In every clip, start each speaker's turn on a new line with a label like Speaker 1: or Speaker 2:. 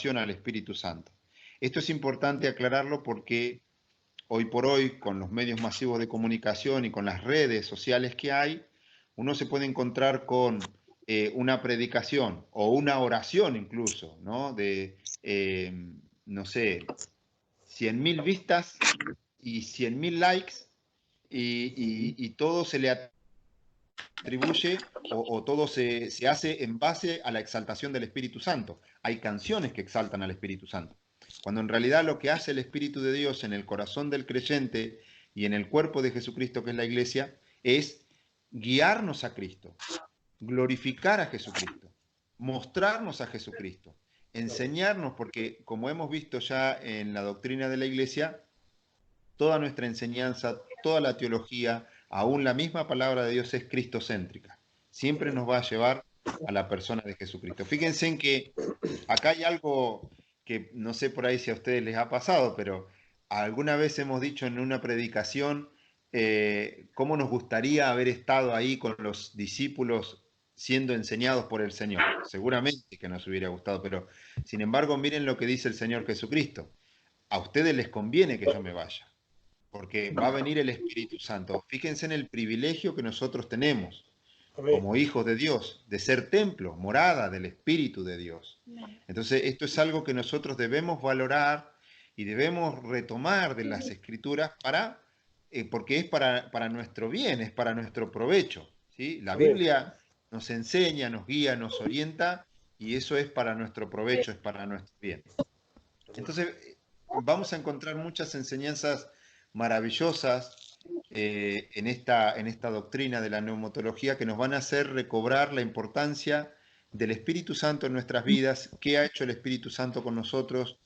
Speaker 1: oración al Espíritu Santo. Esto es importante aclararlo porque hoy por hoy, con los medios masivos de comunicación y con las redes sociales que hay, uno se puede encontrar con una predicación o una oración incluso, ¿no? De, no sé, 100.000 vistas y 100.000 likes y todo se le atribuye o todo se hace en base a la exaltación del Espíritu Santo. Hay canciones que exaltan al Espíritu Santo, cuando en realidad lo que hace el Espíritu de Dios en el corazón del creyente y en el cuerpo de Jesucristo, que es la iglesia, es guiarnos a Cristo, glorificar a Jesucristo, mostrarnos a Jesucristo, enseñarnos, porque como hemos visto ya en la doctrina de la iglesia, toda nuestra enseñanza, toda la teología, aún la misma palabra de Dios es cristocéntrica. Siempre nos va a llevar a la persona de Jesucristo. Fíjense en que acá hay algo que no sé por ahí si a ustedes les ha pasado, pero alguna vez hemos dicho en una predicación cómo nos gustaría haber estado ahí con los discípulos siendo enseñados por el Señor. Seguramente que nos hubiera gustado, pero sin embargo miren lo que dice el Señor Jesucristo. A ustedes les conviene que yo me vaya, porque va a venir el Espíritu Santo. Fíjense en el privilegio que nosotros tenemos
Speaker 2: Amén.
Speaker 1: como hijos de Dios, de ser templo, morada del Espíritu de Dios. Entonces, esto es algo que nosotros debemos valorar y debemos retomar de las Escrituras porque es para nuestro bien, es para nuestro provecho, ¿sí? La
Speaker 2: Amén.
Speaker 1: Biblia nos enseña, nos guía, nos orienta y eso es para nuestro provecho, es para nuestro bien. Entonces, vamos a encontrar muchas enseñanzas maravillosas en esta doctrina de la neumatología que nos van a hacer recobrar la importancia del Espíritu Santo en nuestras vidas, qué ha hecho el Espíritu Santo con nosotros,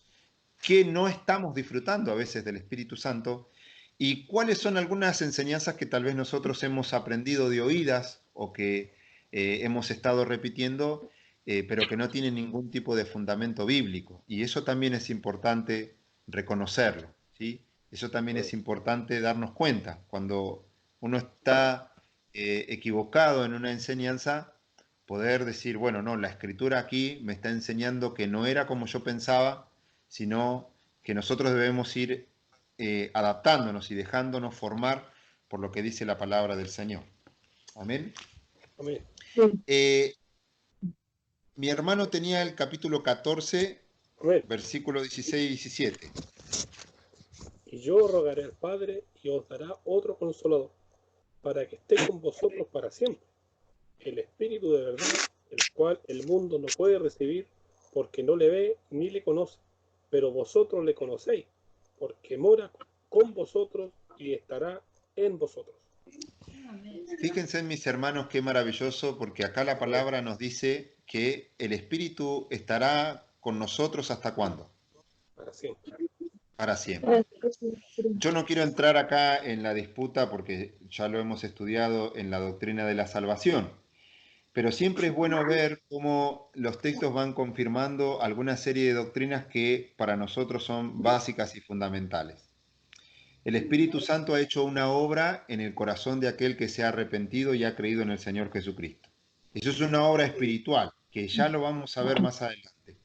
Speaker 1: qué no estamos disfrutando a veces del Espíritu Santo y cuáles son algunas enseñanzas que tal vez nosotros hemos aprendido de oídas o que hemos estado repitiendo, pero que no tienen ningún tipo de fundamento bíblico. Y eso también es importante reconocerlo, ¿sí? Eso también es importante darnos cuenta. Cuando uno está equivocado en una enseñanza, poder decir, bueno, no, la escritura aquí me está enseñando que no era como yo pensaba, sino que nosotros debemos ir adaptándonos y dejándonos formar por lo que dice la palabra del Señor. Amén.
Speaker 2: Amén.
Speaker 1: Eh, mi hermano tenía el capítulo 14,
Speaker 2: Amén.
Speaker 1: versículo 16 y 17.
Speaker 2: Y yo rogaré al Padre y os dará otro consolador, para que esté con vosotros para siempre, el Espíritu de verdad, el cual el mundo no puede recibir, porque no le ve ni le conoce, pero vosotros le conocéis, porque mora con vosotros y estará en vosotros.
Speaker 1: Fíjense, mis hermanos, qué maravilloso, porque acá la
Speaker 2: Amén.
Speaker 1: palabra nos dice que el Espíritu estará con nosotros hasta cuándo.
Speaker 2: Para siempre.
Speaker 1: Para siempre. Yo no quiero entrar acá en la disputa porque ya lo hemos estudiado en la doctrina de la salvación, pero siempre es bueno ver cómo los textos van confirmando alguna serie de doctrinas que para nosotros son básicas y fundamentales. El Espíritu Santo ha hecho una obra en el corazón de aquel que se ha arrepentido y ha creído en el Señor Jesucristo. Eso es una obra espiritual, que ya lo vamos a ver más adelante.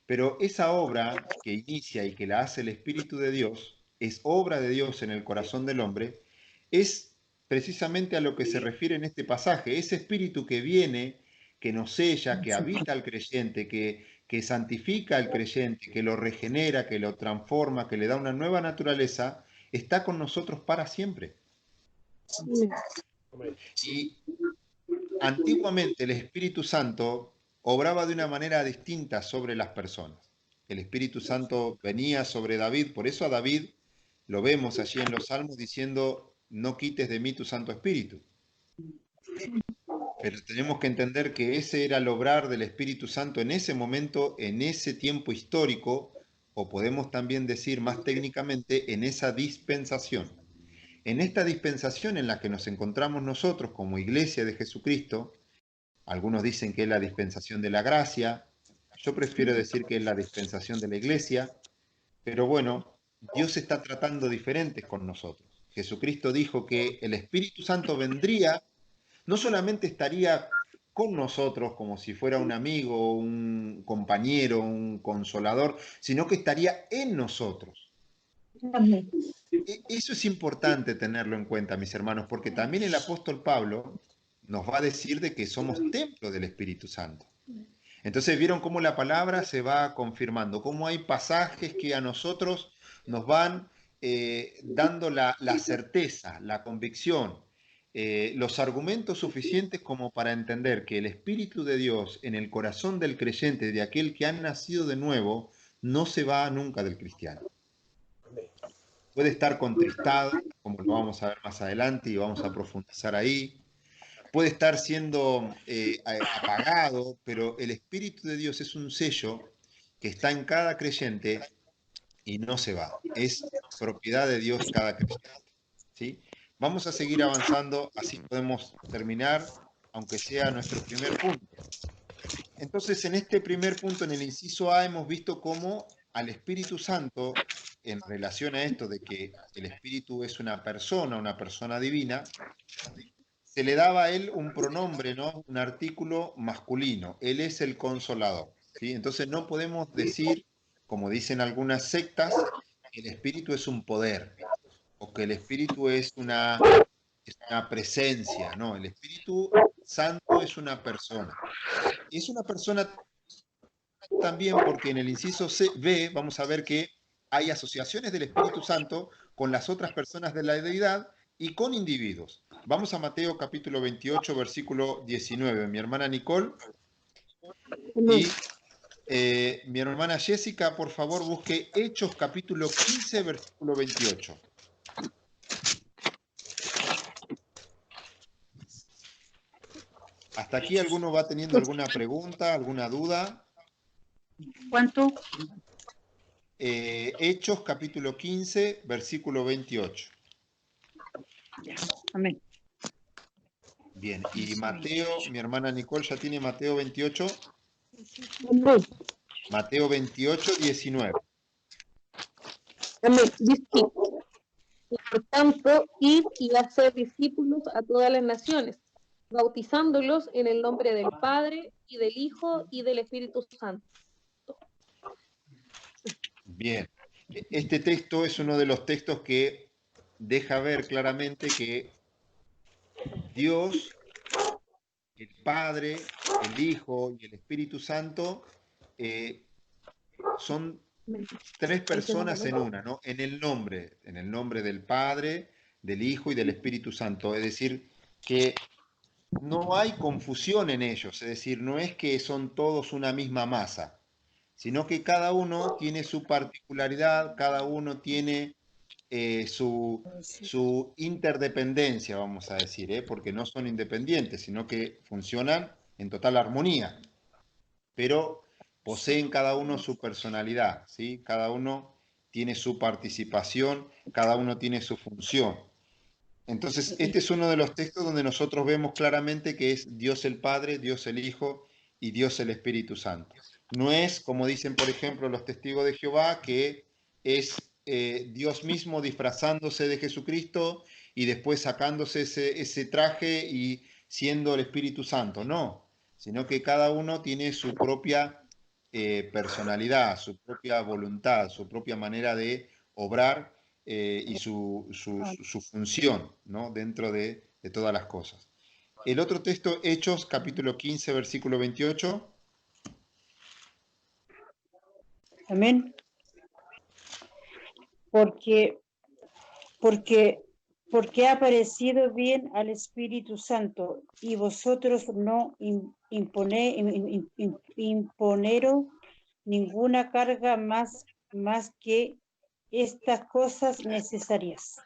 Speaker 1: Pero esa obra que inicia y que la hace el Espíritu de Dios, es obra de Dios en el corazón del hombre, es precisamente a lo que se refiere en este pasaje. Ese Espíritu que viene, que nos sella, que habita al creyente, que santifica al creyente, que lo regenera, que lo transforma, que le da una nueva naturaleza, está con nosotros para siempre.
Speaker 2: Amén.
Speaker 1: Y antiguamente el Espíritu Santo obraba de una manera distinta sobre las personas. El Espíritu Santo venía sobre David, por eso a David lo vemos allí en los Salmos diciendo, no quites de mí tu Santo Espíritu. Pero tenemos que entender que ese era el obrar del Espíritu Santo en ese momento, en ese tiempo histórico, o podemos también decir más técnicamente, en esa dispensación. En esta dispensación en la que nos encontramos nosotros como Iglesia de Jesucristo, algunos dicen que es la dispensación de la gracia, yo prefiero decir que es la dispensación de la iglesia, pero bueno, Dios está tratando diferentes con nosotros. Jesucristo dijo que el Espíritu Santo vendría, no solamente estaría con nosotros como si fuera un amigo, un compañero, un consolador, sino que estaría en nosotros.
Speaker 3: Amén.
Speaker 1: Eso es importante tenerlo en cuenta, mis hermanos, porque también el apóstol Pablo nos va a decir de que somos templo del Espíritu Santo. Entonces vieron cómo la palabra se va confirmando, cómo hay pasajes que a nosotros nos van dando la certeza, la convicción, los argumentos suficientes como para entender que el Espíritu de Dios en el corazón del creyente, de aquel que ha nacido de nuevo, no se va nunca del cristiano. Puede estar contristado, como lo vamos a ver más adelante y vamos a profundizar ahí. Puede estar siendo apagado, pero el Espíritu de Dios es un sello que está en cada creyente y no se va. Es propiedad de Dios cada creyente. ¿Sí? Vamos a seguir avanzando, así podemos terminar, aunque sea nuestro primer punto. Entonces, en este primer punto, en el inciso A, hemos visto cómo al Espíritu Santo, en relación a esto de que el Espíritu es una persona divina, se le daba a él un pronombre, ¿no? Un artículo masculino. Él es el consolador, ¿sí? Entonces no podemos decir, como dicen algunas sectas, que el Espíritu es un poder o que el Espíritu es una presencia, ¿no? El Espíritu Santo es una persona. Y es una persona también porque en el inciso B vamos a ver que hay asociaciones del Espíritu Santo con las otras personas de la deidad y con individuos. Vamos a Mateo capítulo 28, versículo 19. Mi hermana Nicole y mi hermana Jessica, por favor, busque Hechos capítulo 15, versículo 28. ¿Hasta aquí alguno va teniendo alguna pregunta, alguna duda?
Speaker 3: ¿Cuánto?
Speaker 1: Hechos capítulo 15, versículo 28.
Speaker 3: Amén.
Speaker 1: Bien, y Mateo, mi hermana Nicole ya tiene Mateo 28.
Speaker 3: Amén.
Speaker 1: Mateo 28, 19.
Speaker 3: Amén. Dice, y por tanto, id y hacer discípulos a todas las naciones, bautizándolos en el nombre del Padre, y del Hijo, y del Espíritu Santo.
Speaker 1: Bien, este texto es uno de los textos que deja ver claramente que Dios, el Padre, el Hijo y el Espíritu Santo son tres personas en una, ¿no? En el nombre del Padre, del Hijo y del Espíritu Santo. Es decir, que no hay confusión en ellos, es decir, no es que son todos una misma masa, sino que cada uno tiene su particularidad, cada uno tiene su interdependencia, vamos a decir, porque no son independientes, sino que funcionan en total armonía, pero poseen cada uno su personalidad, ¿sí? Cada uno tiene su participación, cada uno tiene su función. Entonces, este es uno de los textos donde nosotros vemos claramente que es Dios el Padre, Dios el Hijo y Dios el Espíritu Santo. No es, como dicen, por ejemplo, los testigos de Jehová, que es Dios mismo disfrazándose de Jesucristo y después sacándose ese traje y siendo el Espíritu Santo. No, sino que cada uno tiene su propia personalidad, su propia voluntad, su propia manera de obrar y su función, ¿no? Dentro de todas las cosas. El otro texto, Hechos, capítulo 15, versículo 28.
Speaker 4: Amén. Porque ha parecido bien al Espíritu Santo, y vosotros no imponeros ninguna carga más que estas cosas necesarias.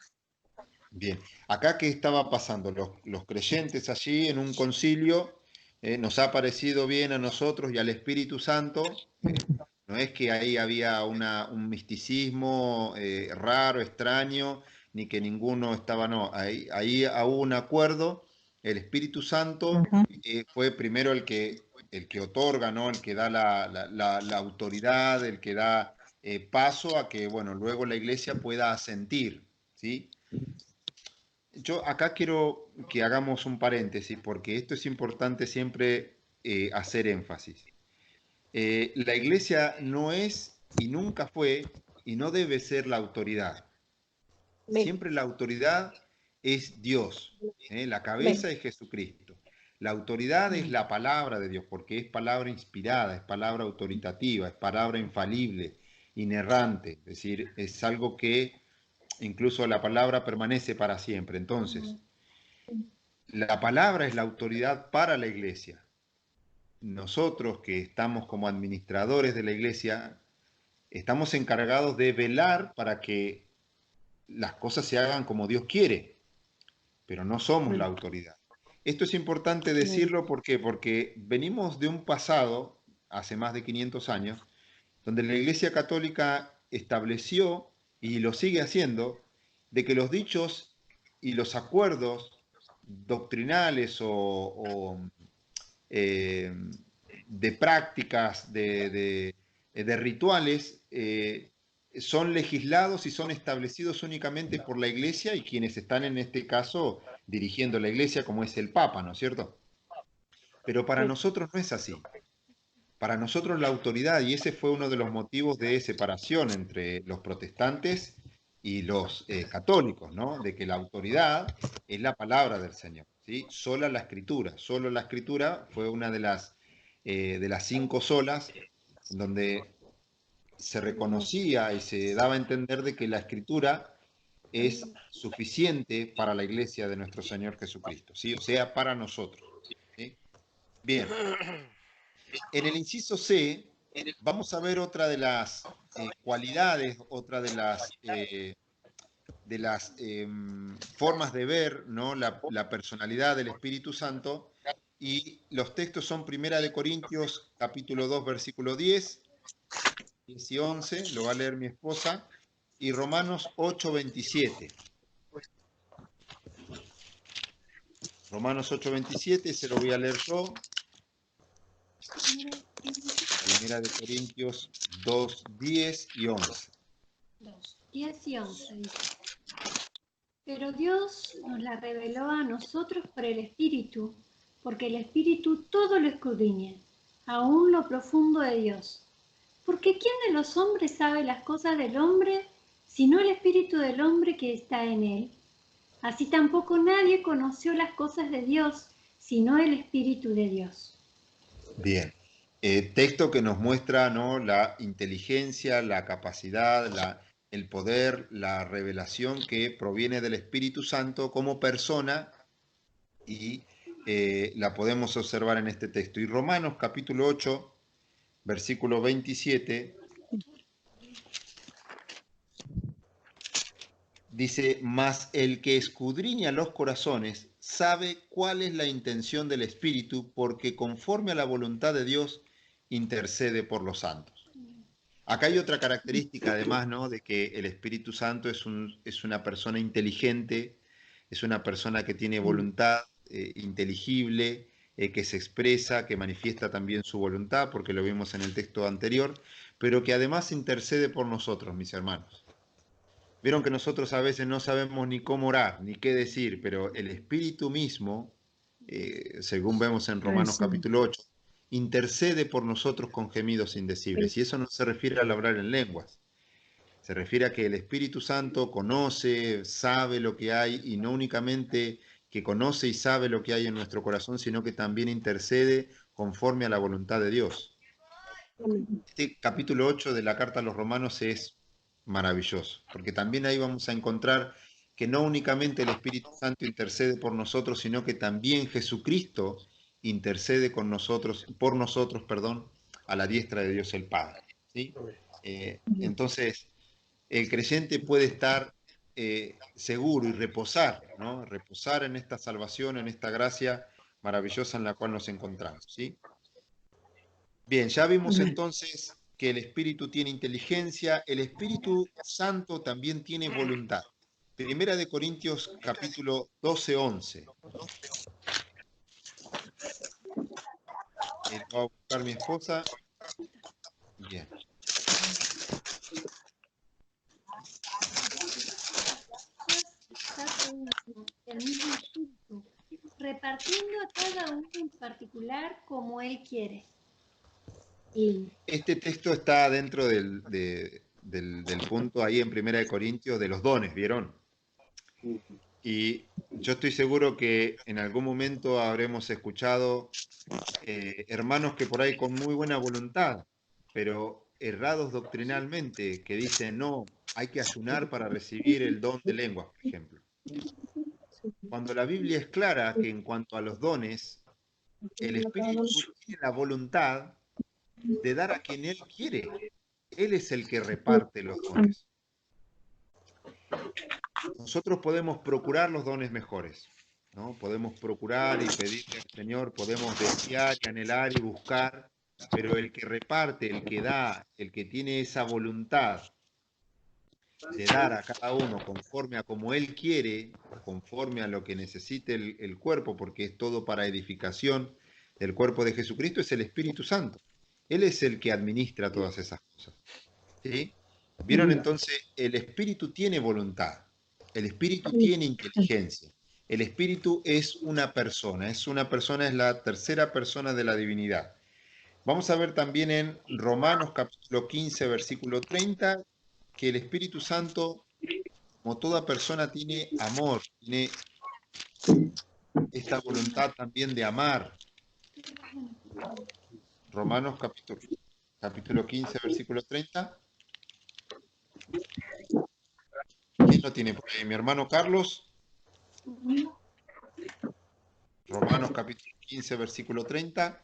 Speaker 1: Bien, acá ¿qué estaba pasando? Los creyentes allí en un concilio, nos ha parecido bien a nosotros y al Espíritu Santo. No es que ahí había un misticismo raro, extraño, ni que ninguno estaba, no, ahí hubo un acuerdo. El Espíritu Santo fue primero el que otorga, ¿no? El que da la autoridad, el que da paso a que, bueno, luego la iglesia pueda asentir, ¿sí? yo acá quiero que hagamos un paréntesis porque esto es importante siempre hacer énfasis. La iglesia no es y nunca fue y no debe ser la autoridad.
Speaker 3: Amén.
Speaker 1: Siempre la autoridad es Dios, la
Speaker 3: Amén.
Speaker 1: cabeza es Jesucristo. La autoridad es la palabra de Dios, porque es palabra inspirada, es palabra autoritativa, es palabra infalible, inerrante, es decir, es algo que incluso la palabra permanece para siempre. Entonces, la palabra es la autoridad para la iglesia. Nosotros que estamos como administradores de la iglesia, estamos encargados de velar para que las cosas se hagan como Dios quiere, pero no somos la autoridad. Esto es importante decirlo porque venimos de un pasado, hace más de 500 años, donde la Iglesia Católica estableció, y lo sigue haciendo, de que los dichos y los acuerdos doctrinales eh, de prácticas, de rituales, son legislados y son establecidos únicamente por la Iglesia y quienes están en este caso dirigiendo la Iglesia, como es el Papa, ¿no es cierto? Pero para nosotros no es así. Para nosotros la autoridad, y ese fue uno de los motivos de separación entre los protestantes y los católicos, ¿no? De que la autoridad es la palabra del Señor, ¿sí? Sola la escritura fue una de las 5 solas donde se reconocía y se daba a entender de que la escritura es suficiente para la iglesia de nuestro Señor Jesucristo, ¿sí? O sea, para nosotros, ¿sí? Bien, en el inciso C vamos a ver otra de las cualidades, otra de las formas de ver, ¿no? La personalidad del Espíritu Santo, y los textos son Primera de Corintios capítulo 2 versículo 10 y 11, lo va a leer mi esposa, y Romanos 8:27. Romanos 8:27, se lo voy a leer yo. Primera de Corintios 2, 10 y 11.
Speaker 5: 2, 10 y 11 dice: Pero Dios nos la reveló a nosotros por el Espíritu, porque el Espíritu todo lo escudriña, aún lo profundo de Dios. Porque ¿quién de los hombres sabe las cosas del hombre, sino el Espíritu del hombre que está en él? Así tampoco nadie conoció las cosas de Dios, sino el Espíritu de Dios.
Speaker 1: Bien. Texto que nos muestra, ¿no?, la inteligencia, la capacidad, el poder, la revelación que proviene del Espíritu Santo como persona, y la podemos observar en este texto. Y Romanos capítulo 8, versículo 27, dice: mas el que escudriña los corazones sabe cuál es la intención del Espíritu, porque conforme a la voluntad de Dios intercede por los santos. Acá hay otra característica además, ¿no?, de que el Espíritu Santo es una persona inteligente, es una persona que tiene voluntad inteligible, que se expresa, que manifiesta también su voluntad, porque lo vimos en el texto anterior, pero que además intercede por nosotros, mis hermanos. Vieron que nosotros a veces no sabemos ni cómo orar, ni qué decir, pero el Espíritu mismo, según vemos en Romanos capítulo 8, intercede por nosotros con gemidos indecibles. Y eso no se refiere al hablar en lenguas. Se refiere a que el Espíritu Santo conoce, sabe lo que hay, y no únicamente que conoce y sabe lo que hay en nuestro corazón, sino que también intercede conforme a la voluntad de Dios. Este capítulo 8 de la carta a los Romanos es maravilloso, porque también ahí vamos a encontrar que no únicamente el Espíritu Santo intercede por nosotros, sino que también Jesucristo intercede con nosotros, por nosotros, perdón, a la diestra de Dios el Padre, ¿sí? Entonces, el creyente puede estar seguro y reposar, ¿no? Reposar en esta salvación, en esta gracia maravillosa en la cual nos encontramos, ¿sí? Bien, ya vimos entonces que el Espíritu tiene inteligencia, el Espíritu Santo también tiene voluntad. Primera de Corintios capítulo 12, 11. Va a buscar mi esposa. Bien.
Speaker 5: repartiendo a cada uno en particular como Él quiere.
Speaker 1: Este texto está dentro del punto ahí en 1 Corintios de los dones, ¿vieron? Y yo estoy seguro que en algún momento habremos escuchado hermanos que por ahí con muy buena voluntad, pero errados doctrinalmente, que dicen, no, hay que ayunar para recibir el don de lenguas, por ejemplo. Cuando la Biblia es clara que en cuanto a los dones, el Espíritu tiene la voluntad de dar a quien Él quiere. Él es el que reparte los dones. Nosotros podemos procurar los dones mejores, ¿no? Podemos procurar y pedirle al Señor, podemos desear y anhelar y buscar, pero el que reparte, el que da, el que tiene esa voluntad de dar a cada uno conforme a como Él quiere, conforme a lo que necesite el cuerpo, porque es todo para edificación del cuerpo de Jesucristo, es el Espíritu Santo. Él es el que administra todas esas cosas. ¿Sí? ¿Vieron entonces? El Espíritu tiene voluntad, el Espíritu tiene inteligencia, el Espíritu es una persona, es la tercera persona de la divinidad. Vamos a ver también en Romanos capítulo 15, versículo 30, que el Espíritu Santo, como toda persona, tiene amor, tiene esta voluntad también de amar. Romanos capítulo 15, versículo 30. ¿Quién lo tiene por ahí? Mi hermano Carlos. Romanos capítulo 15, versículo 30.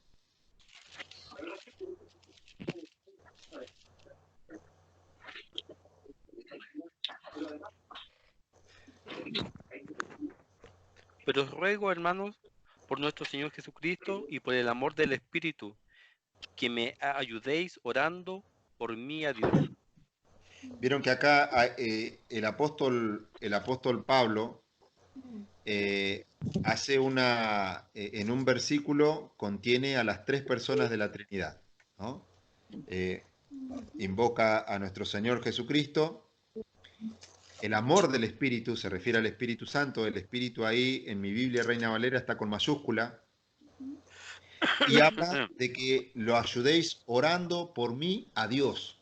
Speaker 6: Pero os ruego, hermanos, por nuestro Señor Jesucristo y por el amor del Espíritu, que me ayudéis orando por mí a Dios.
Speaker 1: Vieron que acá el apóstol Pablo hace en un versículo contiene a las tres personas de la Trinidad, ¿no? Invoca a nuestro Señor Jesucristo, el amor del Espíritu, se refiere al Espíritu Santo, el Espíritu ahí en mi Biblia Reina Valera está con mayúscula, y habla de que lo ayudéis orando por mí a Dios.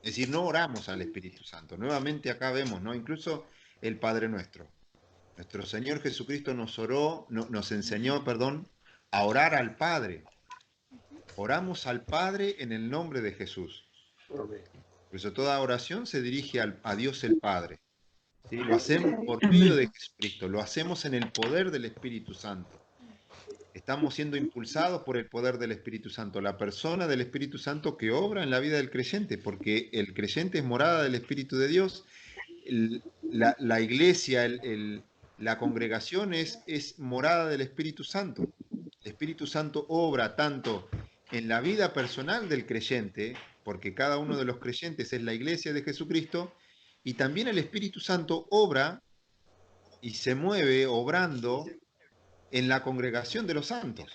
Speaker 1: Es decir, no oramos al Espíritu Santo. Nuevamente acá vemos, ¿no? Incluso el Padre Nuestro. Nuestro Señor Jesucristo nos enseñó, a orar al Padre. Oramos al Padre en el nombre de Jesús. Por eso toda oración se dirige a Dios el Padre. ¿Sí? Lo hacemos por medio de Jesucristo, lo hacemos en el poder del Espíritu Santo. Estamos siendo impulsados por el poder del Espíritu Santo, la persona del Espíritu Santo que obra en la vida del creyente, porque el creyente es morada del Espíritu de Dios. La iglesia, la congregación es morada del Espíritu Santo. El Espíritu Santo obra tanto en la vida personal del creyente, porque cada uno de los creyentes es la iglesia de Jesucristo, y también el Espíritu Santo obra y se mueve obrando en la congregación de los santos.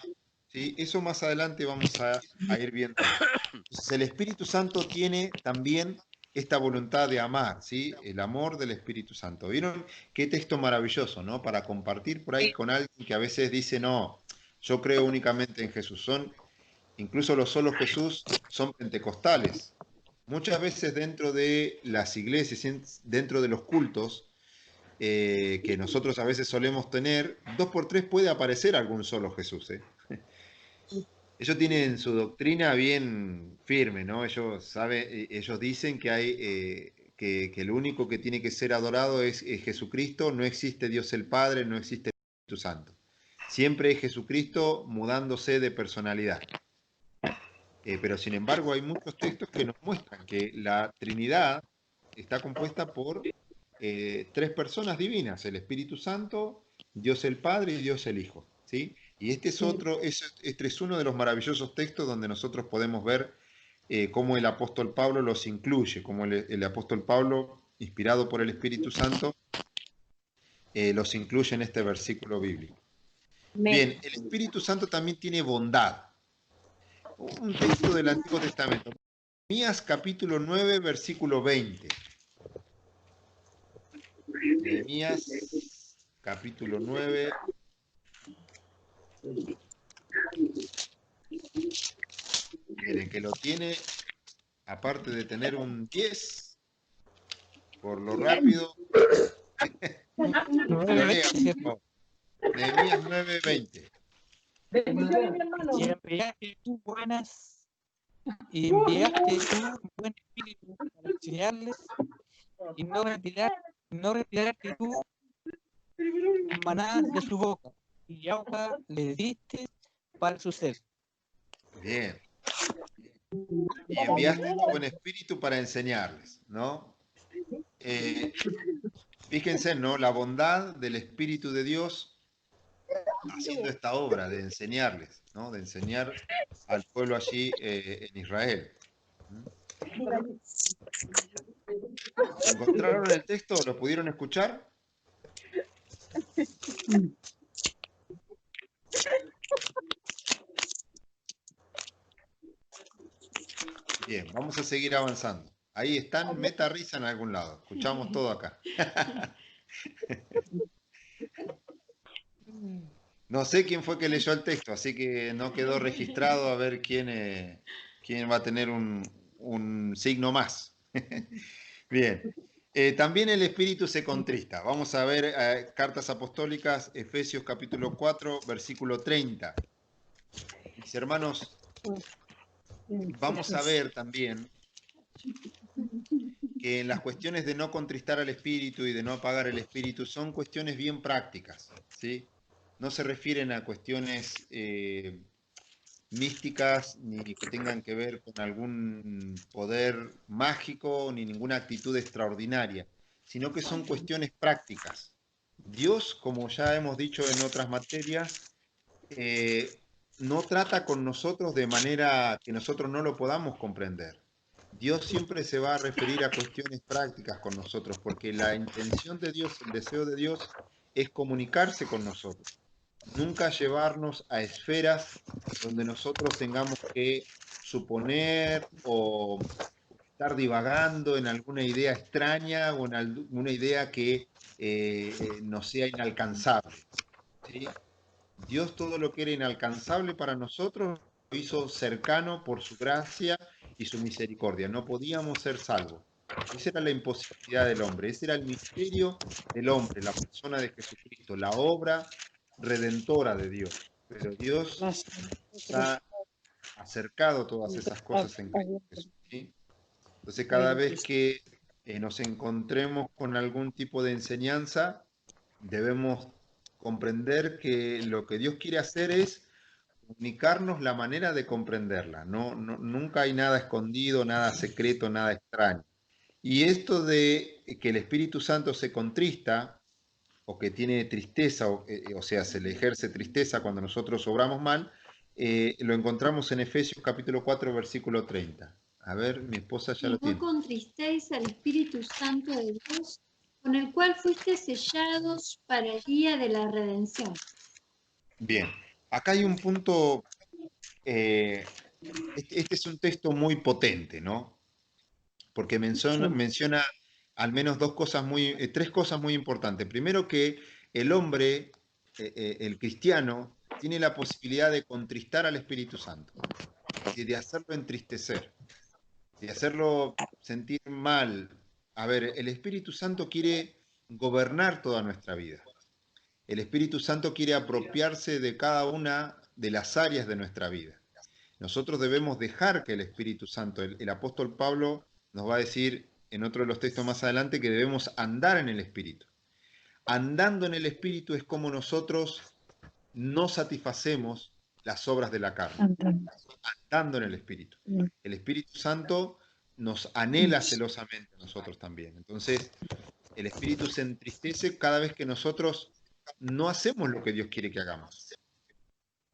Speaker 1: ¿Sí? Eso más adelante vamos a ir viendo. Entonces, el Espíritu Santo tiene también esta voluntad de amar, ¿sí? El amor del Espíritu Santo. ¿Vieron qué texto maravilloso, ¿no? Para compartir por ahí con alguien que a veces dice, no, yo creo únicamente en Jesús. Incluso los solos Jesús son pentecostales. Muchas veces dentro de las iglesias, dentro de los cultos que nosotros a veces solemos tener, 2x3 puede aparecer algún solo Jesús. Ellos tienen su doctrina bien firme, ¿no? Ellos dicen que hay que el único que tiene que ser adorado es Jesucristo, no existe Dios el Padre, no existe el Espíritu Santo. Siempre es Jesucristo mudándose de personalidad. Pero sin embargo hay muchos textos que nos muestran que la Trinidad está compuesta por tres personas divinas, el Espíritu Santo, Dios el Padre y Dios el Hijo, ¿sí? Y este es uno de los maravillosos textos donde nosotros podemos ver cómo el apóstol Pablo los incluye, cómo el apóstol Pablo, inspirado por el Espíritu Santo, los incluye en este versículo bíblico. Bien, el Espíritu Santo también tiene bondad. Un texto del Antiguo Testamento. Nehemías capítulo 9, versículo 20. Nehemías capítulo 9, Miren, que lo tiene, aparte de tener un 10, por lo rápido, que lo lea, por favor. Nehemías 9:20.
Speaker 3: Bendiciones, mi hermano.
Speaker 7: Y enviaste tú buenas, y enviaste tú buen espíritu para enseñarles, y no retiraste tú maná de su boca, y agua le diste para su sed.
Speaker 1: Bien. Y enviaste tu buen espíritu para enseñarles, ¿no? Fíjense, ¿no? La bondad del Espíritu de Dios haciendo esta obra de enseñarles, ¿no? De enseñar al pueblo allí en Israel. ¿Encontraron el texto? ¿Lo pudieron escuchar? Bien, vamos a seguir avanzando. Ahí están, meta risa en algún lado. Escuchamos todo acá. No sé quién fue que leyó el texto, así que no quedó registrado a ver quién va a tener un signo más. Bien. También el espíritu se contrista. Vamos a ver cartas apostólicas, Efesios capítulo 4, versículo 30. Mis hermanos, vamos a ver también que las cuestiones de no contristar al espíritu y de no apagar el espíritu son cuestiones bien prácticas, ¿sí? No se refieren a cuestiones místicas ni que tengan que ver con algún poder mágico ni ninguna actitud extraordinaria, sino que son cuestiones prácticas. Dios, como ya hemos dicho en otras materias, no trata con nosotros de manera que nosotros no lo podamos comprender. Dios siempre se va a referir a cuestiones prácticas con nosotros, porque la intención de Dios, el deseo de Dios, es comunicarse con nosotros. Nunca llevarnos a esferas donde nosotros tengamos que suponer o estar divagando en alguna idea extraña o en alguna idea que nos sea inalcanzable, ¿sí? Dios todo lo que era inalcanzable para nosotros lo hizo cercano por su gracia y su misericordia. No podíamos ser salvos. Esa era la imposibilidad del hombre, ese era el misterio del hombre, la persona de Jesucristo, la obra redentora de Dios. Pero Dios ha acercado todas esas cosas en Cristo Jesús, ¿sí? Entonces cada vez que nos encontremos con algún tipo de enseñanza, debemos comprender que lo que Dios quiere hacer es comunicarnos la manera de comprenderla. Nunca hay nada escondido, nada secreto, nada extraño. Y esto de que el Espíritu Santo se contrista o que tiene tristeza, o sea, se le ejerce tristeza cuando nosotros obramos mal, lo encontramos en Efesios capítulo 4, versículo 30. A ver, mi esposa ya
Speaker 5: Y
Speaker 1: lo
Speaker 5: no
Speaker 1: tiene.
Speaker 5: contristéis al Espíritu Santo de Dios, con el cual fuiste sellados para el día de la redención.
Speaker 1: Bien, acá hay un punto, este es un texto muy potente, ¿no? Porque menciona al menos tres cosas muy importantes. Primero, que el hombre, el cristiano, tiene la posibilidad de contristar al Espíritu Santo, de hacerlo entristecer, de hacerlo sentir mal. A ver, el Espíritu Santo quiere gobernar toda nuestra vida. El Espíritu Santo quiere apropiarse de cada una de las áreas de nuestra vida. Nosotros debemos dejar que el Espíritu Santo, el apóstol Pablo nos va a decir en otro de los textos más adelante que debemos andar en el Espíritu. Andando en el Espíritu es como nosotros no satisfacemos las obras de la carne. Andando en el Espíritu. El Espíritu Santo nos anhela celosamente a nosotros también. Entonces, el Espíritu se entristece cada vez que nosotros no hacemos lo que Dios quiere que hagamos.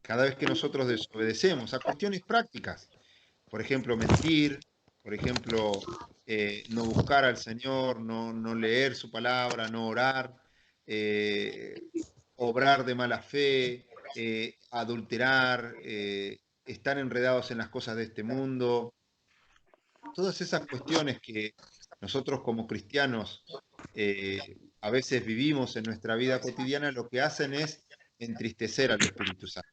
Speaker 1: Cada vez que nosotros desobedecemos a cuestiones prácticas. Por ejemplo, mentir, por ejemplo, no buscar al Señor, no leer su palabra, no orar, obrar de mala fe, adulterar, estar enredados en las cosas de este mundo. Todas esas cuestiones que nosotros como cristianos a veces vivimos en nuestra vida cotidiana, lo que hacen es entristecer al Espíritu Santo,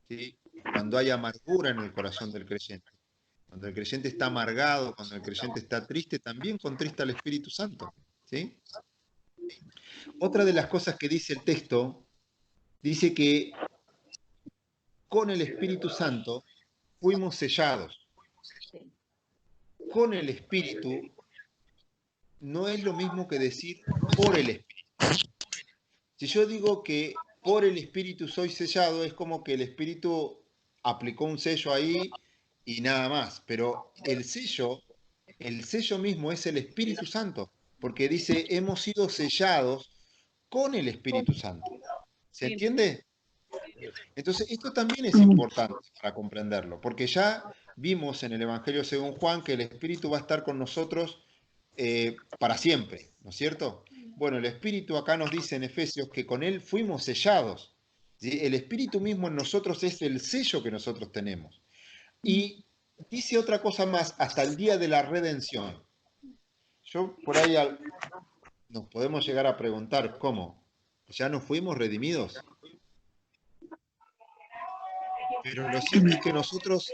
Speaker 1: ¿sí? Cuando hay amargura en el corazón del creyente. Cuando el creyente está amargado, cuando el creyente está triste, también contrista al Espíritu Santo, ¿sí? Otra de las cosas que dice el texto, dice que con el Espíritu Santo fuimos sellados. Con el Espíritu no es lo mismo que decir por el Espíritu. Si yo digo que por el Espíritu soy sellado, es como que el Espíritu aplicó un sello ahí y nada más. Pero el sello mismo es el Espíritu Santo, porque dice, hemos sido sellados con el Espíritu Santo. ¿Se entiende? Entonces, esto también es importante para comprenderlo, porque ya vimos en el Evangelio según Juan que el Espíritu va a estar con nosotros para siempre, ¿no es cierto? Bueno, el Espíritu acá nos dice en Efesios que con Él fuimos sellados. ¿Sí? El Espíritu mismo en nosotros es el sello que nosotros tenemos. Y dice otra cosa más, hasta el día de la redención. Yo por ahí nos podemos llegar a preguntar, ¿cómo? ¿Ya no fuimos redimidos? Pero lo cierto es que nosotros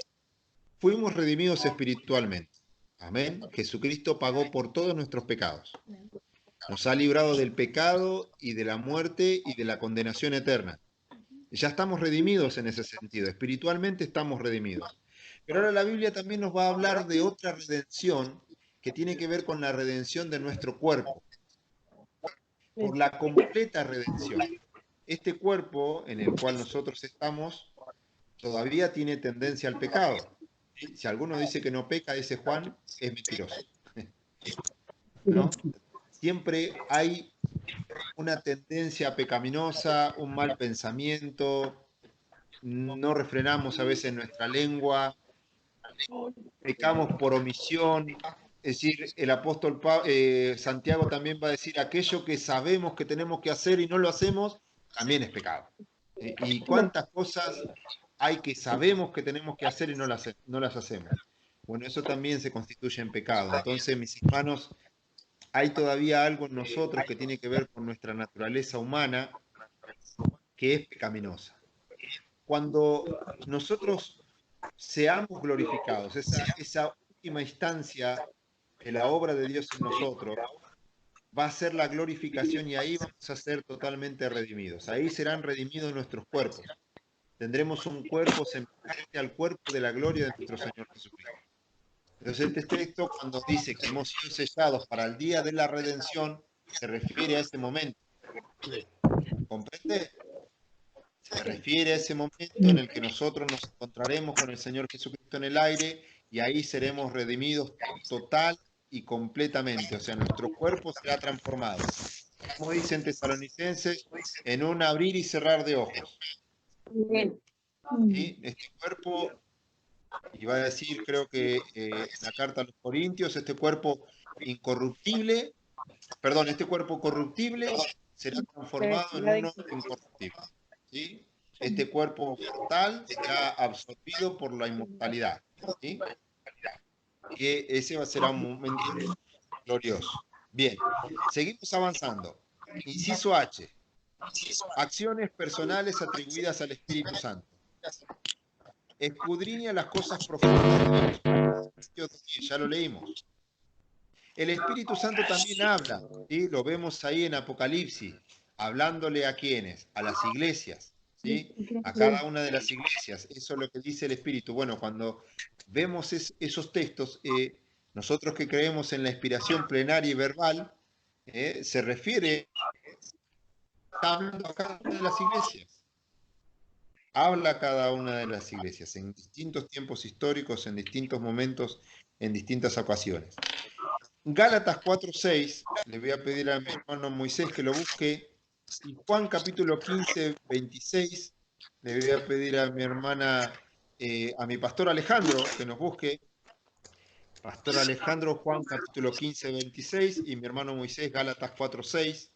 Speaker 1: fuimos redimidos espiritualmente. Amén. Jesucristo pagó por todos nuestros pecados. Nos ha librado del pecado y de la muerte y de la condenación eterna. Ya estamos redimidos en ese sentido. Espiritualmente estamos redimidos. Pero ahora la Biblia también nos va a hablar de otra redención que tiene que ver con la redención de nuestro cuerpo. Por la completa redención. Este cuerpo en el cual nosotros estamos todavía tiene tendencia al pecado. Si alguno dice que no peca, ese Juan es mentiroso. ¿No? Siempre hay una tendencia pecaminosa, un mal pensamiento, no refrenamos a veces nuestra lengua, pecamos por omisión. Es decir, el apóstol Santiago también va a decir, aquello que sabemos que tenemos que hacer y no lo hacemos, también es pecado. ¿Y cuántas cosas hay que sabemos que tenemos que hacer y no las hacemos? Bueno, eso también se constituye en pecado. Entonces, mis hermanos, hay todavía algo en nosotros que tiene que ver con nuestra naturaleza humana que es pecaminosa. Cuando nosotros seamos glorificados, esa última instancia de la obra de Dios en nosotros, va a ser la glorificación y ahí vamos a ser totalmente redimidos. Ahí serán redimidos nuestros cuerpos. Tendremos un cuerpo semejante al cuerpo de la gloria de nuestro Señor Jesucristo. Entonces este texto cuando dice que hemos sido sellados para el día de la redención, se refiere a ese momento. ¿Comprende? Se refiere a ese momento en el que nosotros nos encontraremos con el Señor Jesucristo en el aire y ahí seremos redimidos total y completamente. O sea, nuestro cuerpo será transformado. Como dicen Tesalonicenses, en un abrir y cerrar de ojos. ¿Sí? Este cuerpo, iba a decir, creo que en la carta a los Corintios, este cuerpo incorruptible, perdón, este cuerpo corruptible será transformado en uno incorruptible. ¿Sí? Este cuerpo mortal será absorbido por la inmortalidad. ¿Sí? Que ese va a ser un momento glorioso. Bien, seguimos avanzando. Inciso H. Acciones personales atribuidas al Espíritu Santo. Escudriña las cosas profundas de Dios. Ya lo leímos. El Espíritu Santo también habla, ¿sí? Lo vemos ahí en Apocalipsis, hablándole a quienes, a las iglesias, ¿sí? A cada una de las iglesias. Eso es lo que dice el Espíritu. Bueno, cuando vemos esos textos, nosotros que creemos en la inspiración plenaria y verbal, se refiere, está hablando a cada una de las iglesias. Habla a cada una de las iglesias en distintos tiempos históricos, en distintos momentos, en distintas ocasiones. Gálatas 4:6, le voy a pedir a mi hermano Moisés que lo busque, y Juan capítulo 15, 26, le voy a pedir a mi hermana, a mi pastor Alejandro que nos busque, pastor Alejandro, Juan capítulo 15, 26, y mi hermano Moisés, Gálatas 4:6.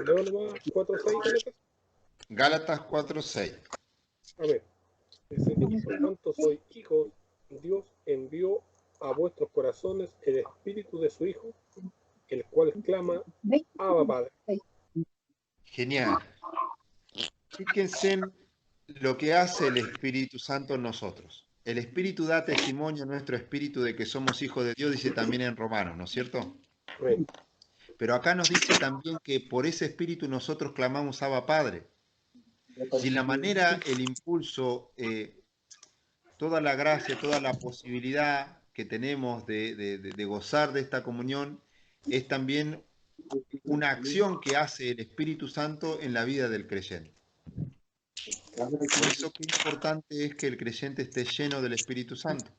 Speaker 2: Leo nomás 4:6,
Speaker 1: Gálatas 4:6.
Speaker 2: a ver, dice, y por tanto sois hijos, Dios envió a vuestros corazones el espíritu de su Hijo, el cual clama, Abba Padre.
Speaker 1: Genial. Fíjense en lo que hace el Espíritu Santo en nosotros. El Espíritu da testimonio a nuestro espíritu de que somos hijos de Dios, dice también en Romanos, ¿no es cierto?
Speaker 2: Amén.
Speaker 1: Pero acá nos dice también que por ese espíritu nosotros clamamos Abba Padre. Si la manera, el impulso, toda la gracia, toda la posibilidad que tenemos de gozar de esta comunión es también una acción que hace el Espíritu Santo en la vida del creyente. Por eso qué importante es que el creyente esté lleno del Espíritu Santo.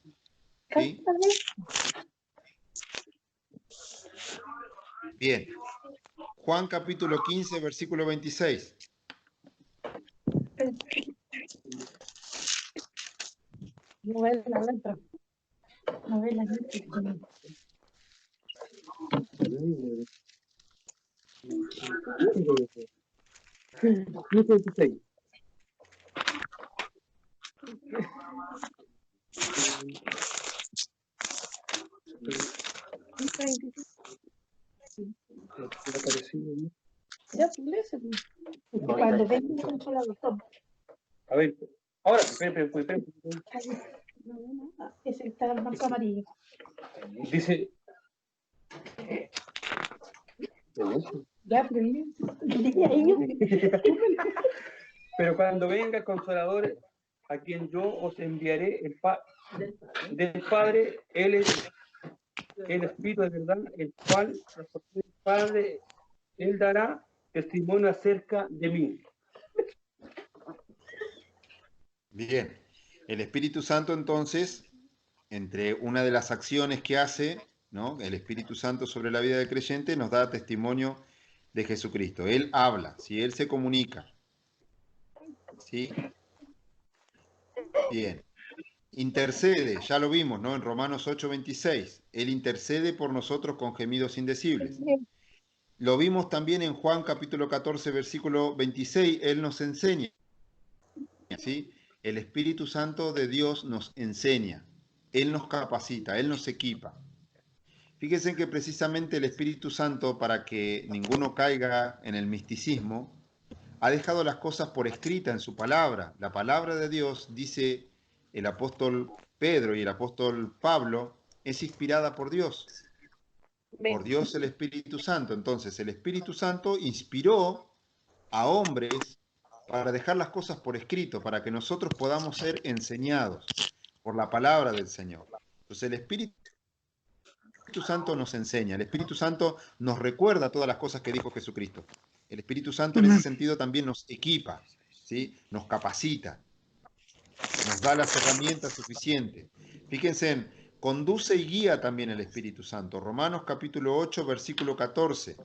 Speaker 1: ¿Sí? Bien. Juan capítulo 15, versículo 26.
Speaker 4: No ve la letra. No ve la letra. Ya, léese. Cuando venga el consolador.
Speaker 8: A ver, ahora, espérate.
Speaker 4: Ese está el marco amarillo.
Speaker 8: Dice,
Speaker 4: Ya, pero dile a ellos.
Speaker 8: pero cuando venga el Consolador, a quien yo os enviaré del Padre, Él es el Espíritu de verdad, el cual el Padre, Él dará testimonio acerca de mí.
Speaker 1: Bien. El Espíritu Santo entonces, entre una de las acciones que hace, ¿no?, el Espíritu Santo sobre la vida del creyente, nos da testimonio de Jesucristo. Él habla, ¿sí? Él se comunica. ¿Sí? Bien. Intercede, ya lo vimos, ¿no? En Romanos 8:26. Él intercede por nosotros con gemidos indecibles. Lo vimos también en Juan capítulo 14, versículo 26. Él nos enseña, ¿sí? El Espíritu Santo de Dios nos enseña. Él nos capacita, Él nos equipa. Fíjense que precisamente el Espíritu Santo, para que ninguno caiga en el misticismo, ha dejado las cosas por escrita en su palabra. La palabra de Dios, dice el apóstol Pedro y el apóstol Pablo, es inspirada por Dios. Por Dios el Espíritu Santo. Entonces el Espíritu Santo inspiró a hombres para dejar las cosas por escrito, para que nosotros podamos ser enseñados por la palabra del Señor. Entonces el Espíritu Santo nos enseña, el Espíritu Santo nos recuerda todas las cosas que dijo Jesucristo. El Espíritu Santo en ese sentido también nos equipa, ¿sí? Nos capacita, nos da las herramientas suficientes. Fíjense, conduce y guía también el Espíritu Santo. Romanos capítulo 8, versículo 14.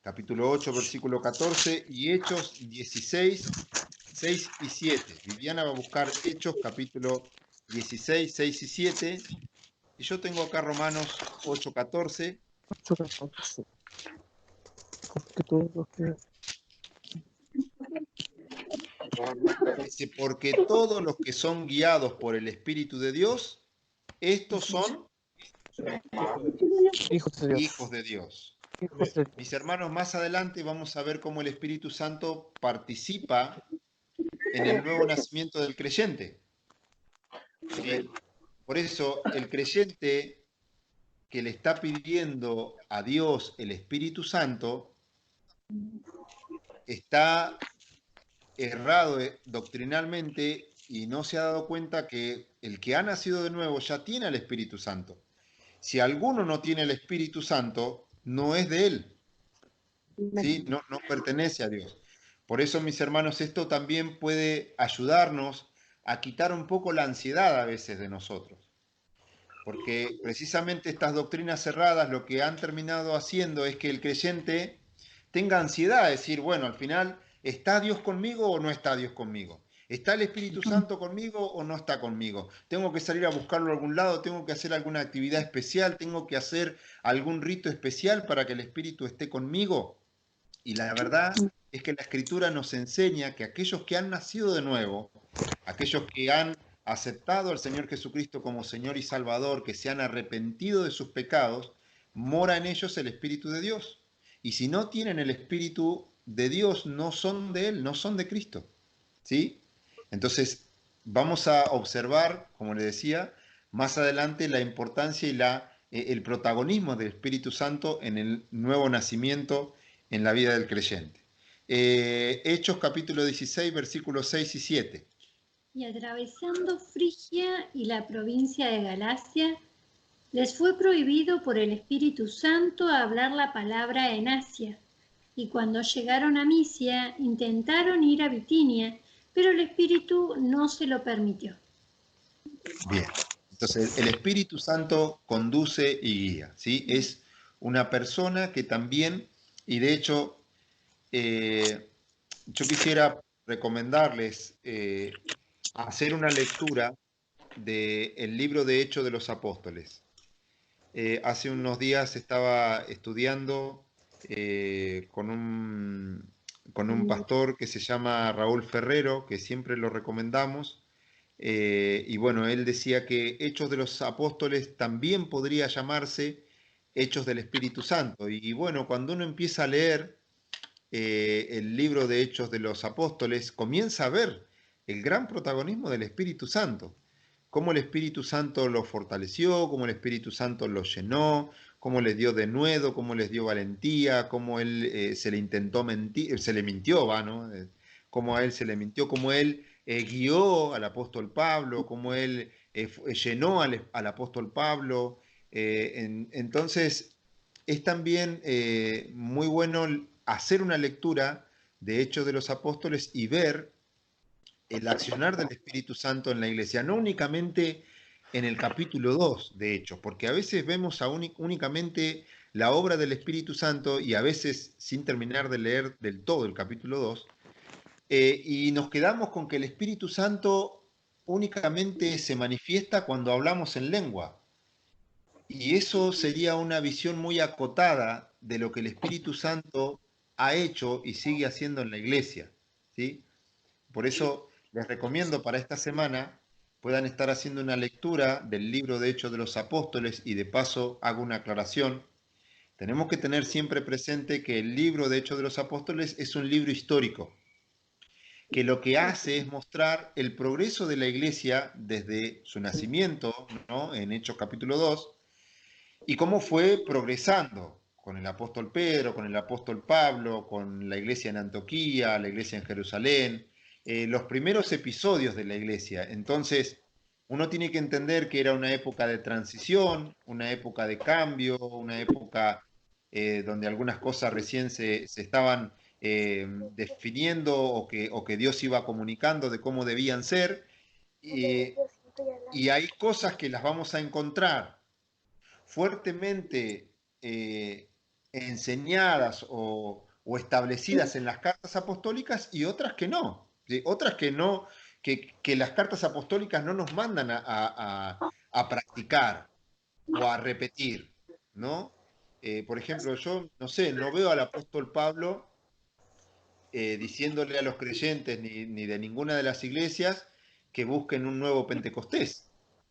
Speaker 1: Capítulo 8, versículo 14 y Hechos 16, 6 y 7. Viviana va a buscar Hechos capítulo 16, 6 y 7. Y yo tengo acá Romanos 8, 14. Dice, porque todos los que son guiados por el Espíritu de Dios, estos son hijos de Dios. Mis hermanos, más adelante vamos a ver cómo el Espíritu Santo participa en el nuevo nacimiento del creyente. ¿Sí? Por eso el creyente que le está pidiendo a Dios el Espíritu Santo está errado doctrinalmente y no se ha dado cuenta que el que ha nacido de nuevo ya tiene al Espíritu Santo. Si alguno no tiene el Espíritu Santo, no es de él. ¿Sí? No pertenece a Dios. Por eso, mis hermanos, esto también puede ayudarnos a quitar un poco la ansiedad a veces de nosotros. Porque precisamente estas doctrinas cerradas lo que han terminado haciendo es que el creyente tenga ansiedad, es decir, bueno, al final ¿Está Dios conmigo o no está Dios conmigo? ¿Está el Espíritu Santo conmigo o no está conmigo? ¿Tengo que salir a buscarlo a algún lado? ¿Tengo que hacer alguna actividad especial? ¿Tengo que hacer algún rito especial para que el Espíritu esté conmigo? Y la verdad es que la Escritura nos enseña que aquellos que han nacido de nuevo, aquellos que han aceptado al Señor Jesucristo como Señor y Salvador, que se han arrepentido de sus pecados, mora en ellos el Espíritu de Dios. Y si no tienen el Espíritu de Dios, no son de Él, no son de Cristo. ¿Sí? Entonces, vamos a observar, como le decía, más adelante la importancia y el protagonismo del Espíritu Santo en el nuevo nacimiento en la vida del creyente. Hechos capítulo 16, versículos 6 y 7.
Speaker 5: Y atravesando Frigia y la provincia de Galacia, les fue prohibido por el Espíritu Santo hablar la palabra en Asia. Y cuando llegaron a Misia, intentaron ir a Bitinia, pero el Espíritu no se lo permitió.
Speaker 1: Bien, entonces el Espíritu Santo conduce y guía, ¿sí? Es una persona que también, y de hecho, yo quisiera recomendarles hacer una lectura del libro de Hechos de los Apóstoles. Hace unos días estaba estudiando con un pastor que se llama Raúl Ferrero, que siempre lo recomendamos, y bueno, él decía que Hechos de los Apóstoles también podría llamarse Hechos del Espíritu Santo. Y bueno, cuando uno empieza a leer el libro de Hechos de los Apóstoles, comienza a ver el gran protagonismo del Espíritu Santo. Cómo el Espíritu Santo los fortaleció, cómo el Espíritu Santo los llenó, cómo les dio denuedo, cómo les dio valentía, cómo él se le intentó mentir, se le mintió, ¿no? Cómo a él se le mintió, cómo él guió al apóstol Pablo, cómo él llenó al apóstol Pablo. Entonces, es también muy bueno hacer una lectura de Hechos de los Apóstoles y ver el accionar del Espíritu Santo en la iglesia, no únicamente en el capítulo 2 de Hechos, porque a veces vemos únicamente la obra del Espíritu Santo y a veces sin terminar de leer del todo el capítulo 2, y nos quedamos con que el Espíritu Santo únicamente se manifiesta cuando hablamos en lengua. Y eso sería una visión muy acotada de lo que el Espíritu Santo ha hecho y sigue haciendo en la iglesia, ¿sí? Por eso les recomiendo para esta semana puedan estar haciendo una lectura del libro de Hechos de los Apóstoles y de paso hago una aclaración. Tenemos que tener siempre presente que el libro de Hechos de los Apóstoles es un libro histórico, que lo que hace es mostrar el progreso de la iglesia desde su nacimiento, ¿no? En Hechos capítulo 2, y cómo fue progresando con el apóstol Pedro, con el apóstol Pablo, con la iglesia en Antioquía, la iglesia en Jerusalén, los primeros episodios de la iglesia. Entonces, uno tiene que entender que era una época de transición, una época de cambio, una época donde algunas cosas recién se estaban definiendo o que Dios iba comunicando de cómo debían ser. Y hay cosas que las vamos a encontrar fuertemente enseñadas o establecidas en las cartas apostólicas y otras que no. ¿Sí? Otras que no, que las cartas apostólicas no nos mandan a practicar o a repetir, ¿no? Por ejemplo, yo no sé, no veo al apóstol Pablo diciéndole a los creyentes ni de ninguna de las iglesias que busquen un nuevo Pentecostés,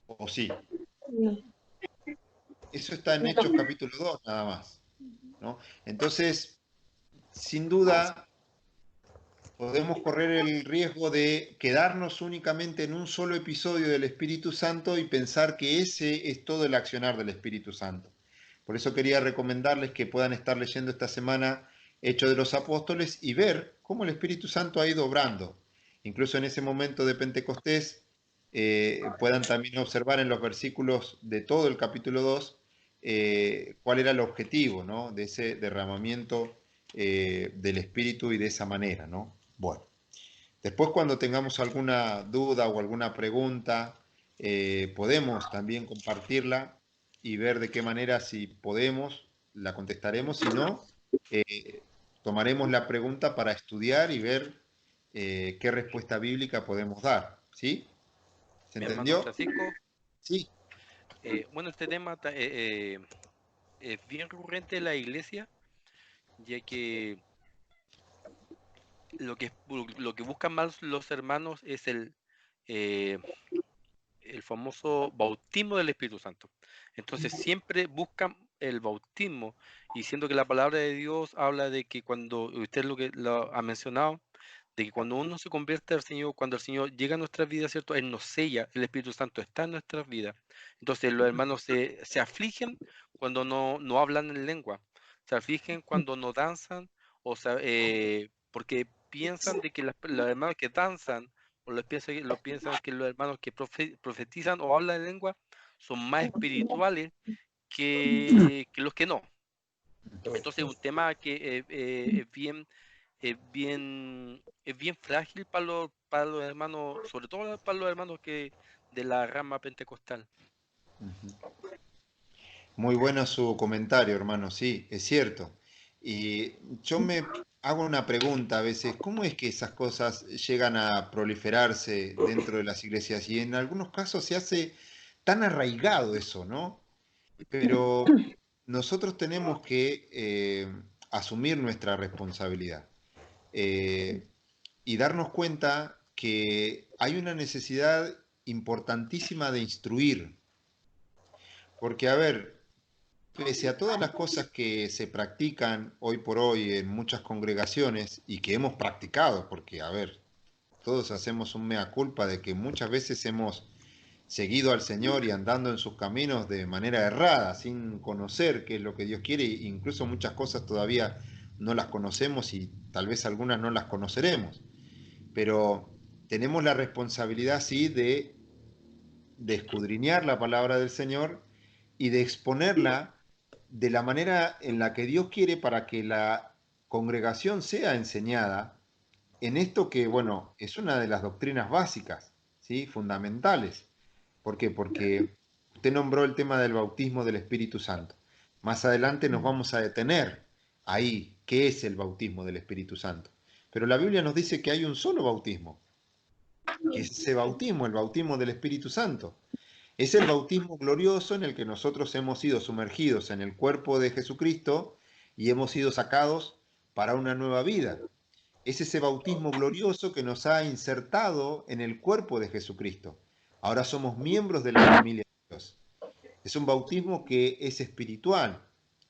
Speaker 1: ¿o sí?
Speaker 3: No.
Speaker 1: Eso está en Hechos capítulo 2 nada más, ¿no? Entonces, sin duda, podemos correr el riesgo de quedarnos únicamente en un solo episodio del Espíritu Santo y pensar que ese es todo el accionar del Espíritu Santo. Por eso quería recomendarles que puedan estar leyendo esta semana Hechos de los Apóstoles y ver cómo el Espíritu Santo ha ido obrando. Incluso en ese momento de Pentecostés, puedan también observar en los versículos de todo el capítulo 2 cuál era el objetivo, ¿no? De ese derramamiento del Espíritu y de esa manera, ¿no? Bueno, después cuando tengamos alguna duda o alguna pregunta, podemos también compartirla y ver de qué manera, si podemos, la contestaremos. Si no, tomaremos la pregunta para estudiar y ver qué respuesta bíblica podemos dar. ¿Sí? ¿Se
Speaker 6: Mi hermano
Speaker 1: entendió?
Speaker 6: Francisco,
Speaker 1: Sí.
Speaker 6: bueno, este tema es bien recurrente en la iglesia, ya que lo que buscan más los hermanos es eh, el famoso bautismo del Espíritu Santo. Entonces siempre buscan el bautismo, y siendo que la palabra de Dios habla de que cuando, usted lo ha mencionado, de que cuando uno se convierte al Señor, cuando el Señor llega a nuestras vidas, ¿cierto? Él nos sella, el Espíritu Santo está en nuestras vidas. Entonces los hermanos se afligen cuando no hablan en lengua, se afligen cuando no danzan, porque piensan de que los hermanos que danzan, o piensan que los hermanos que profetizan o hablan en lengua son más espirituales que los que no. Entonces es un tema que es bien frágil para los hermanos, sobre todo para los hermanos que de la rama pentecostal.
Speaker 1: Muy bueno su comentario, hermano. Sí, es cierto. Y yo me hago una pregunta a veces, ¿cómo es que esas cosas llegan a proliferarse dentro de las iglesias? Y en algunos casos se hace tan arraigado eso, ¿no? Pero nosotros tenemos que asumir nuestra responsabilidad y darnos cuenta que hay una necesidad importantísima de instruir. Porque, a ver, pese a todas las cosas que se practican hoy por hoy en muchas congregaciones y que hemos practicado, porque, a ver, todos hacemos un mea culpa de que muchas veces hemos seguido al Señor y andando en sus caminos de manera errada, sin conocer qué es lo que Dios quiere, e incluso muchas cosas todavía no las conocemos y tal vez algunas no las conoceremos. Pero tenemos la responsabilidad, sí, de escudriñar la palabra del Señor y de exponerla de la manera en la que Dios quiere para que la congregación sea enseñada en esto que, bueno, es una de las doctrinas básicas, ¿sí? Fundamentales. ¿Por qué? Porque usted nombró el tema del bautismo del Espíritu Santo. Más adelante nos vamos a detener ahí, ¿qué es el bautismo del Espíritu Santo? Pero la Biblia nos dice que hay un solo bautismo, que es ese bautismo, el bautismo del Espíritu Santo. Es el bautismo glorioso en el que nosotros hemos sido sumergidos en el cuerpo de Jesucristo y hemos sido sacados para una nueva vida. Es ese bautismo glorioso que nos ha insertado en el cuerpo de Jesucristo. Ahora somos miembros de la familia de Dios. Es un bautismo que es espiritual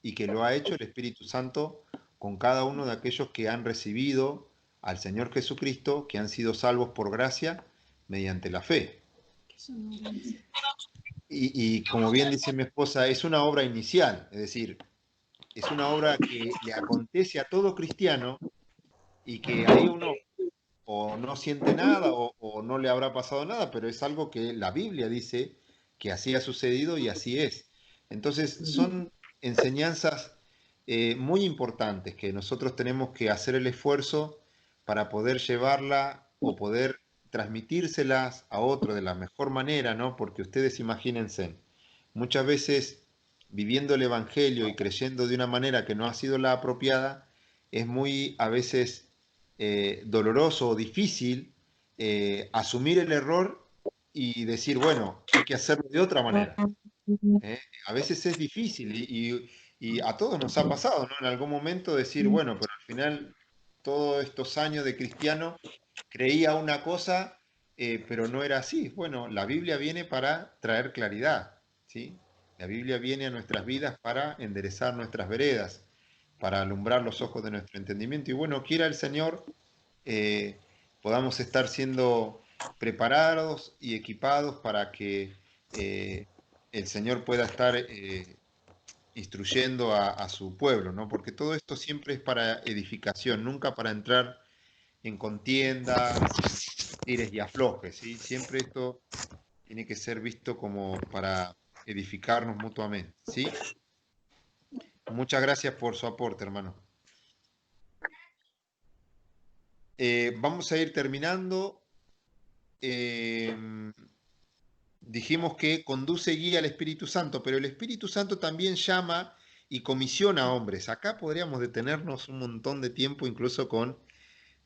Speaker 1: y que lo ha hecho el Espíritu Santo con cada uno de aquellos que han recibido al Señor Jesucristo, que han sido salvos por gracia mediante la fe. Y como bien dice mi esposa, es una obra inicial, es decir, es una obra que le acontece a todo cristiano y que ahí uno o no siente nada o no le habrá pasado nada, pero es algo que la Biblia dice que así ha sucedido y así es. Entonces son enseñanzas muy importantes que nosotros tenemos que hacer el esfuerzo para poder llevarla o poder transmitírselas a otro de la mejor manera, ¿no? Porque ustedes imagínense, muchas veces viviendo el Evangelio y creyendo de una manera que no ha sido la apropiada, es muy a veces doloroso o difícil asumir el error y decir, bueno, hay que hacerlo de otra manera. A veces es difícil y a todos nos ha pasado, ¿no? En algún momento decir, bueno, pero al final todos estos años de cristiano creía una cosa, pero no era así. Bueno, la Biblia viene para traer claridad, ¿sí? La Biblia viene a nuestras vidas para enderezar nuestras veredas, para alumbrar los ojos de nuestro entendimiento. Y bueno, quiera el Señor podamos estar siendo preparados y equipados para que el Señor pueda estar instruyendo a su pueblo, ¿no? Porque todo esto siempre es para edificación, nunca para entrar en contiendas, tires y aflojes, ¿sí? Siempre esto tiene que ser visto como para edificarnos mutuamente, ¿sí? Muchas gracias por su aporte, hermano. Vamos a ir terminando. Dijimos que conduce y guía al Espíritu Santo, pero el Espíritu Santo también llama y comisiona a hombres. Acá podríamos detenernos un montón de tiempo, incluso con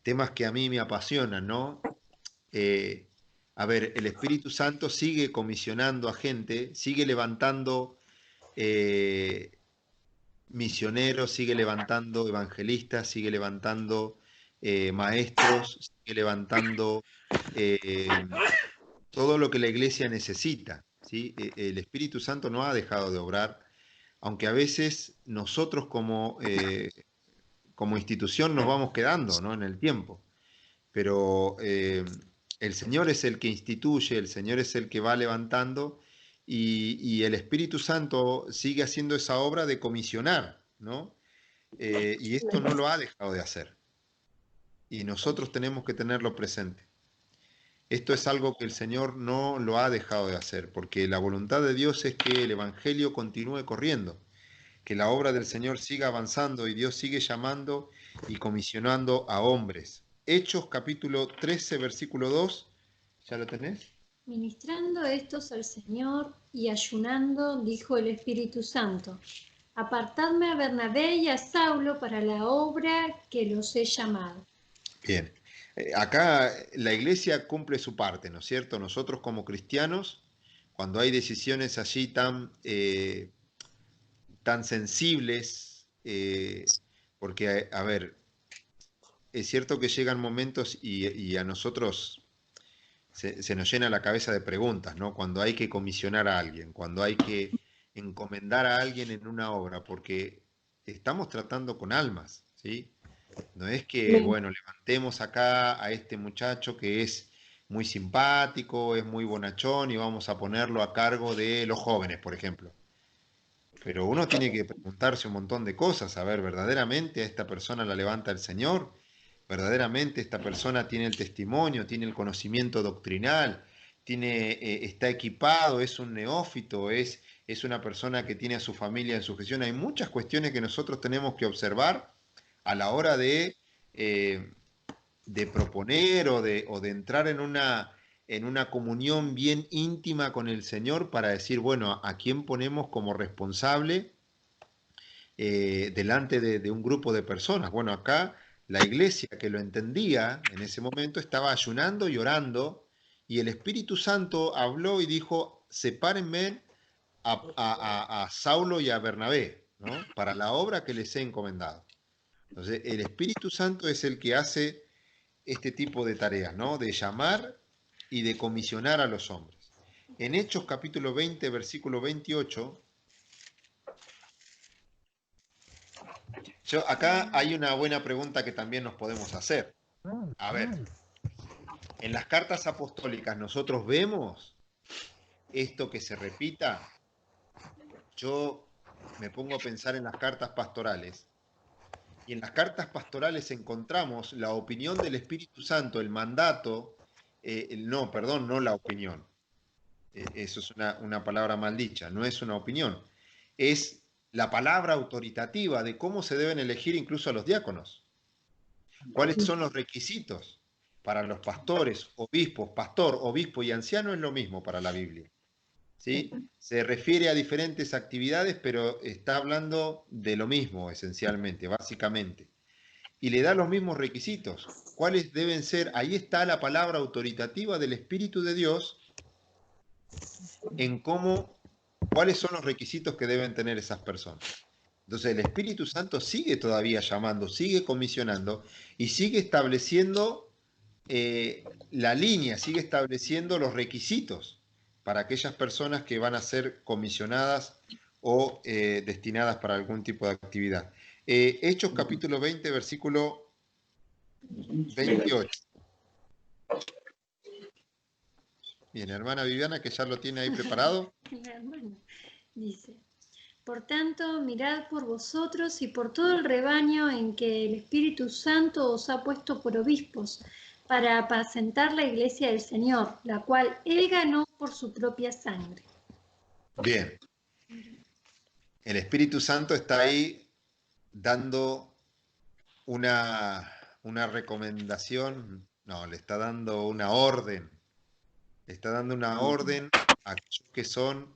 Speaker 1: temas que a mí me apasionan, ¿no? A ver, el Espíritu Santo sigue comisionando a gente, sigue levantando misioneros, sigue levantando evangelistas, sigue levantando maestros, sigue levantando todo lo que la iglesia necesita, ¿sí? El Espíritu Santo no ha dejado de obrar, aunque a veces nosotros como institución nos vamos quedando, ¿no?, en el tiempo. Pero el Señor es el que instituye, el Señor es el que va levantando y el Espíritu Santo sigue haciendo esa obra de comisionar, ¿no? Y esto no lo ha dejado de hacer. Y nosotros tenemos que tenerlo presente. Esto es algo que el Señor no lo ha dejado de hacer, porque la voluntad de Dios es que el Evangelio continúe corriendo, que la obra del Señor siga avanzando y Dios sigue llamando y comisionando a hombres. Hechos capítulo 13, versículo 2, ¿ya lo tenés?
Speaker 5: Ministrando estos al Señor y ayunando, dijo el Espíritu Santo: apartadme a Bernabé y a Saulo para la obra que los he llamado.
Speaker 1: Bien. Acá la iglesia cumple su parte, ¿no es cierto? Nosotros como cristianos, cuando hay decisiones allí tan sensibles, porque, a ver, es cierto que llegan momentos y a nosotros se nos llena la cabeza de preguntas, ¿no? Cuando hay que comisionar a alguien, cuando hay que encomendar a alguien en una obra, porque estamos tratando con almas, ¿sí? No es que, bueno, levantemos acá a este muchacho que es muy simpático, es muy bonachón y vamos a ponerlo a cargo de los jóvenes, por ejemplo. Pero uno tiene que preguntarse un montón de cosas, a ver, ¿verdaderamente a esta persona la levanta el Señor? ¿Verdaderamente esta persona tiene el testimonio, tiene el conocimiento doctrinal, está equipado, es un neófito, es una persona que tiene a su familia en sujeción? Hay muchas cuestiones que nosotros tenemos que observar a la hora de proponer o de entrar en una comunión bien íntima con el Señor para decir, bueno, ¿a quién ponemos como responsable delante de un grupo de personas? Bueno, acá la iglesia que lo entendía en ese momento estaba ayunando y orando y el Espíritu Santo habló y dijo, sepárenme a Saulo y a Bernabé, ¿no?, para la obra que les he encomendado. Entonces, el Espíritu Santo es el que hace este tipo de tareas, ¿no?, de llamar y de comisionar a los hombres. En Hechos capítulo 20, versículo 28, acá hay una buena pregunta que también nos podemos hacer. A ver, en las cartas apostólicas nosotros vemos esto que se repita. Yo me pongo a pensar en las cartas pastorales. Y en las cartas pastorales encontramos la opinión del Espíritu Santo, el mandato, no la opinión. Eso es una palabra mal dicha, no es una opinión. Es la palabra autoritativa de cómo se deben elegir incluso a los diáconos. ¿Cuáles son los requisitos para los pastores, obispos? Pastor, obispo y anciano es lo mismo para la Biblia, ¿sí? Se refiere a diferentes actividades, pero está hablando de lo mismo esencialmente, básicamente. Y le da los mismos requisitos. ¿Cuáles deben ser? Ahí está la palabra autoritativa del Espíritu de Dios en cuáles son los requisitos que deben tener esas personas. Entonces el Espíritu Santo sigue todavía llamando, sigue comisionando y sigue estableciendo la línea, sigue estableciendo los requisitos para aquellas personas que van a ser comisionadas o destinadas para algún tipo de actividad. Hechos capítulo 20, versículo 28. Bien, hermana Viviana, que ya lo tiene ahí preparado.
Speaker 5: La hermana dice: por tanto, mirad por vosotros y por todo el rebaño en que el Espíritu Santo os ha puesto por obispos, para apacentar la iglesia del Señor, la cual Él ganó por su propia sangre.
Speaker 1: Bien. El Espíritu Santo está ahí dando una recomendación, no, le está dando una orden. Le está dando una orden a aquellos que son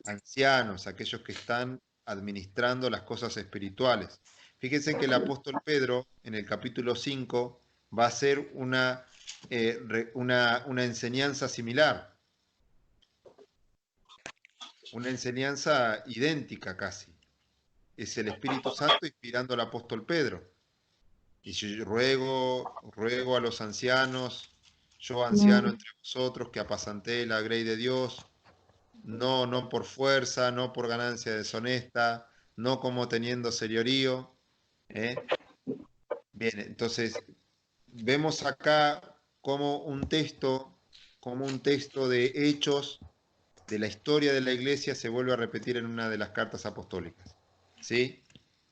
Speaker 1: ancianos, a aquellos que están administrando las cosas espirituales. Fíjense que el apóstol Pedro, en el capítulo 5, va a hacer una enseñanza similar, una enseñanza idéntica casi. Es el Espíritu Santo inspirando al apóstol Pedro. Y yo ruego a los ancianos, yo anciano entre vosotros, que apacentéis la grey de Dios, no por fuerza, no por ganancia deshonesta, no como teniendo señorío. Bien, entonces vemos acá como un texto de hechos de la historia de la iglesia se vuelve a repetir en una de las cartas apostólicas, ¿sí?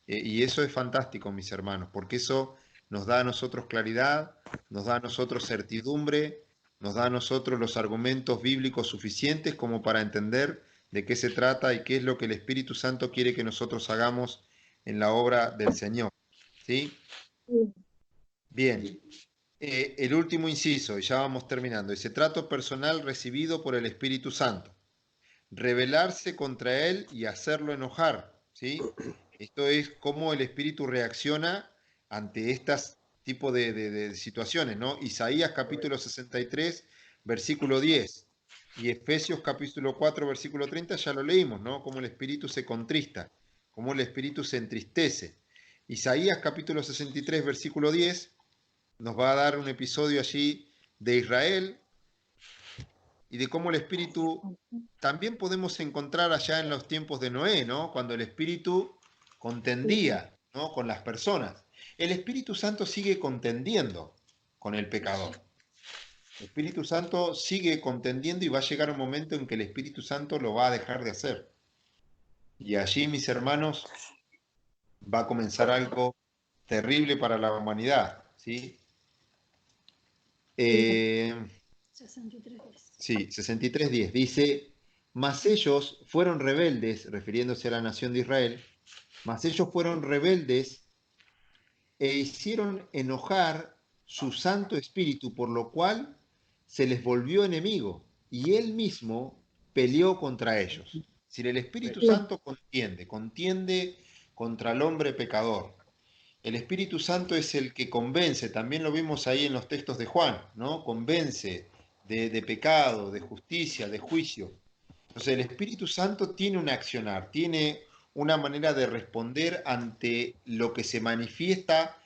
Speaker 1: Y eso es fantástico, mis hermanos, porque eso nos da a nosotros claridad, nos da a nosotros certidumbre, nos da a nosotros los argumentos bíblicos suficientes como para entender de qué se trata y qué es lo que el Espíritu Santo quiere que nosotros hagamos en la obra del Señor, ¿sí? Bien, el último inciso, y ya vamos terminando, dice: trato personal recibido por el Espíritu Santo. Rebelarse contra él y hacerlo enojar, ¿sí? Esto es cómo el Espíritu reacciona ante estas tipo de situaciones, ¿no? Isaías capítulo 63, versículo 10, y Efesios capítulo 4, versículo 30, ya lo leímos, ¿no? Cómo el Espíritu se contrista, cómo el Espíritu se entristece. Isaías capítulo 63, versículo 10, nos va a dar un episodio allí de Israel y de cómo el Espíritu también podemos encontrar allá en los tiempos de Noé, ¿no? Cuando el Espíritu contendía, ¿no? Con las personas. El Espíritu Santo sigue contendiendo con el pecador. El Espíritu Santo sigue contendiendo y va a llegar un momento en que el Espíritu Santo lo va a dejar de hacer. Y allí, mis hermanos, va a comenzar algo terrible para la humanidad, ¿sí?
Speaker 5: 63.
Speaker 1: Sí, 63:10. Dice: mas ellos fueron rebeldes, refiriéndose a la nación de Israel, mas ellos fueron rebeldes e hicieron enojar su Santo Espíritu, por lo cual se les volvió enemigo, y él mismo peleó contra ellos. Si el Espíritu Santo contiende contra el hombre pecador. El Espíritu Santo es el que convence, también lo vimos ahí en los textos de Juan, ¿no? Convence de pecado, de justicia, de juicio. Entonces el Espíritu Santo tiene un accionar, tiene una manera de responder ante lo que se manifiesta,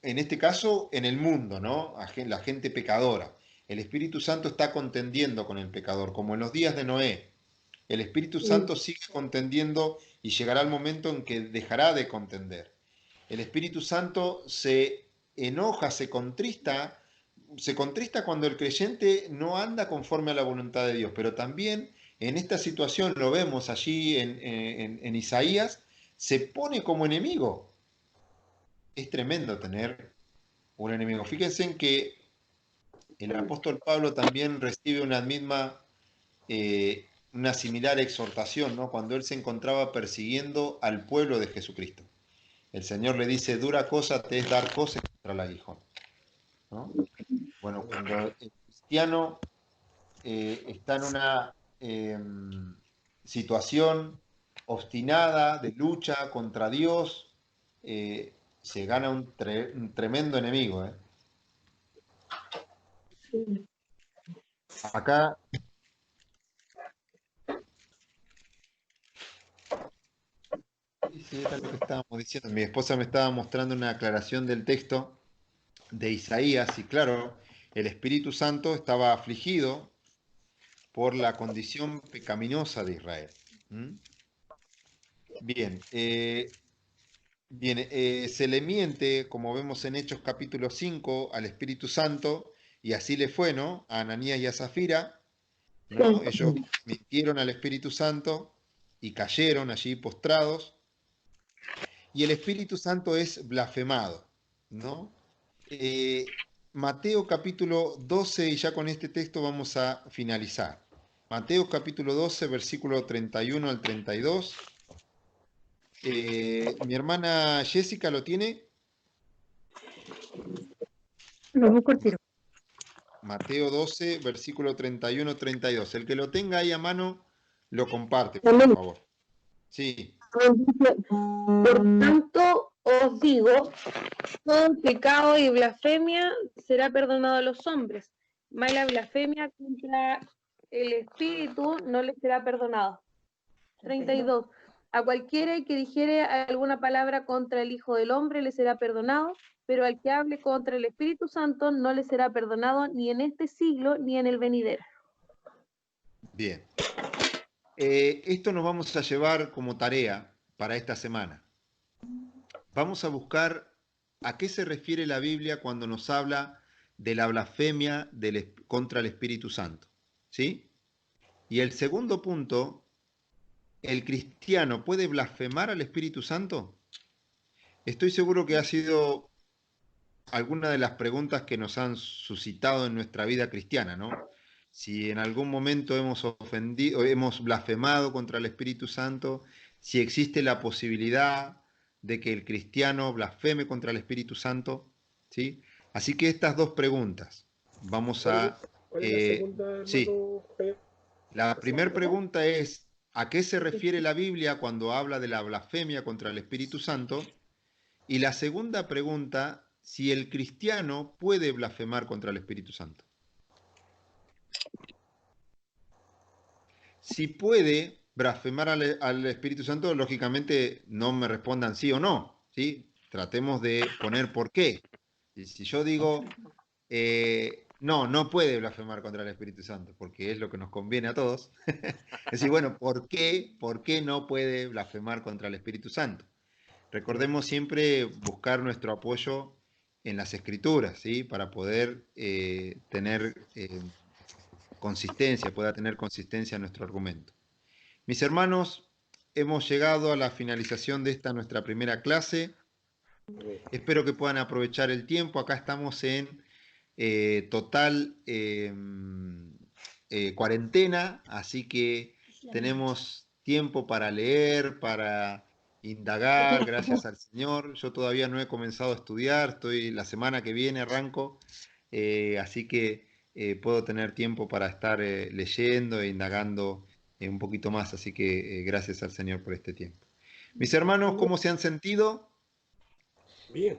Speaker 1: en este caso, en el mundo, ¿no? La gente pecadora. El Espíritu Santo está contendiendo con el pecador, como en los días de Noé. El Espíritu Santo sigue contendiendo y llegará el momento en que dejará de contender. El Espíritu Santo se enoja, se contrista cuando el creyente no anda conforme a la voluntad de Dios, pero también en esta situación lo vemos allí en Isaías, se pone como enemigo. Es tremendo tener un enemigo. Fíjense en que el apóstol Pablo también recibe una misma, una similar exhortación, ¿no? Cuando él se encontraba persiguiendo al pueblo de Jesucristo. El Señor le dice: dura cosa te es dar cosas contra el aguijón, ¿no? Bueno, cuando el cristiano está en una situación obstinada de lucha contra Dios, se gana un tremendo enemigo. Acá sí, era lo que estábamos diciendo. Mi esposa me estaba mostrando una aclaración del texto de Isaías, y claro, el Espíritu Santo estaba afligido por la condición pecaminosa de Israel. Bien, se le miente, como vemos en Hechos capítulo 5, al Espíritu Santo, y así le fue, ¿no? A Ananías y a Zafira, ¿no? Ellos mintieron al Espíritu Santo y cayeron allí postrados, y el Espíritu Santo es blasfemado, ¿no? Mateo capítulo 12, y ya con este texto vamos a finalizar. Mateo capítulo 12, versículo 31 al 32. Mi hermana Jessica, ¿lo tiene?
Speaker 4: Lo busco el tiro.
Speaker 1: Mateo 12, versículo 31 al 32. El que lo tenga ahí a mano, lo comparte, por favor. Sí.
Speaker 3: Por tanto, os digo, todo pecado y blasfemia será perdonado a los hombres, mas la blasfemia contra el Espíritu no les será perdonado. 32. A cualquiera que dijere alguna palabra contra el Hijo del Hombre le será perdonado, pero al que hable contra el Espíritu Santo no le será perdonado ni en este siglo ni en el venidero.
Speaker 1: Bien. Esto nos vamos a llevar como tarea para esta semana. Vamos a buscar a qué se refiere la Biblia cuando nos habla de la blasfemia contra el Espíritu Santo. ¿Sí? Y el segundo punto, ¿el cristiano puede blasfemar al Espíritu Santo? Estoy seguro que ha sido alguna de las preguntas que nos han suscitado en nuestra vida cristiana, ¿no? Si en algún momento hemos ofendido, hemos blasfemado contra el Espíritu Santo, si existe la posibilidad de que el cristiano blasfeme contra el Espíritu Santo, ¿sí? Así que estas dos preguntas vamos a...
Speaker 2: ¿Cuál es la segunda, hermano
Speaker 1: sí.
Speaker 2: Javier?
Speaker 1: La primera pregunta es, ¿a qué se refiere la Biblia cuando habla de la blasfemia contra el Espíritu Santo? Y la segunda pregunta, si el cristiano puede blasfemar contra el Espíritu Santo. Si puede blasfemar al Espíritu Santo, lógicamente no me respondan sí o no, ¿sí? Tratemos de poner por qué. Y si yo digo, no puede blasfemar contra el Espíritu Santo, porque es lo que nos conviene a todos. Es decir, bueno, ¿por qué no puede blasfemar contra el Espíritu Santo? Recordemos siempre buscar nuestro apoyo en las Escrituras, ¿sí? Para poder tener consistencia, pueda tener consistencia en nuestro argumento. Mis hermanos, hemos llegado a la finalización de esta nuestra primera clase. Espero que puedan aprovechar el tiempo. Acá estamos en total cuarentena, así que tenemos tiempo para leer, para indagar, gracias al Señor. Yo todavía no he comenzado a estudiar, la semana que viene arranco, así que puedo tener tiempo para estar leyendo e indagando un poquito más, así que gracias al Señor por este tiempo. Mis hermanos, ¿cómo se han sentido?
Speaker 2: Bien.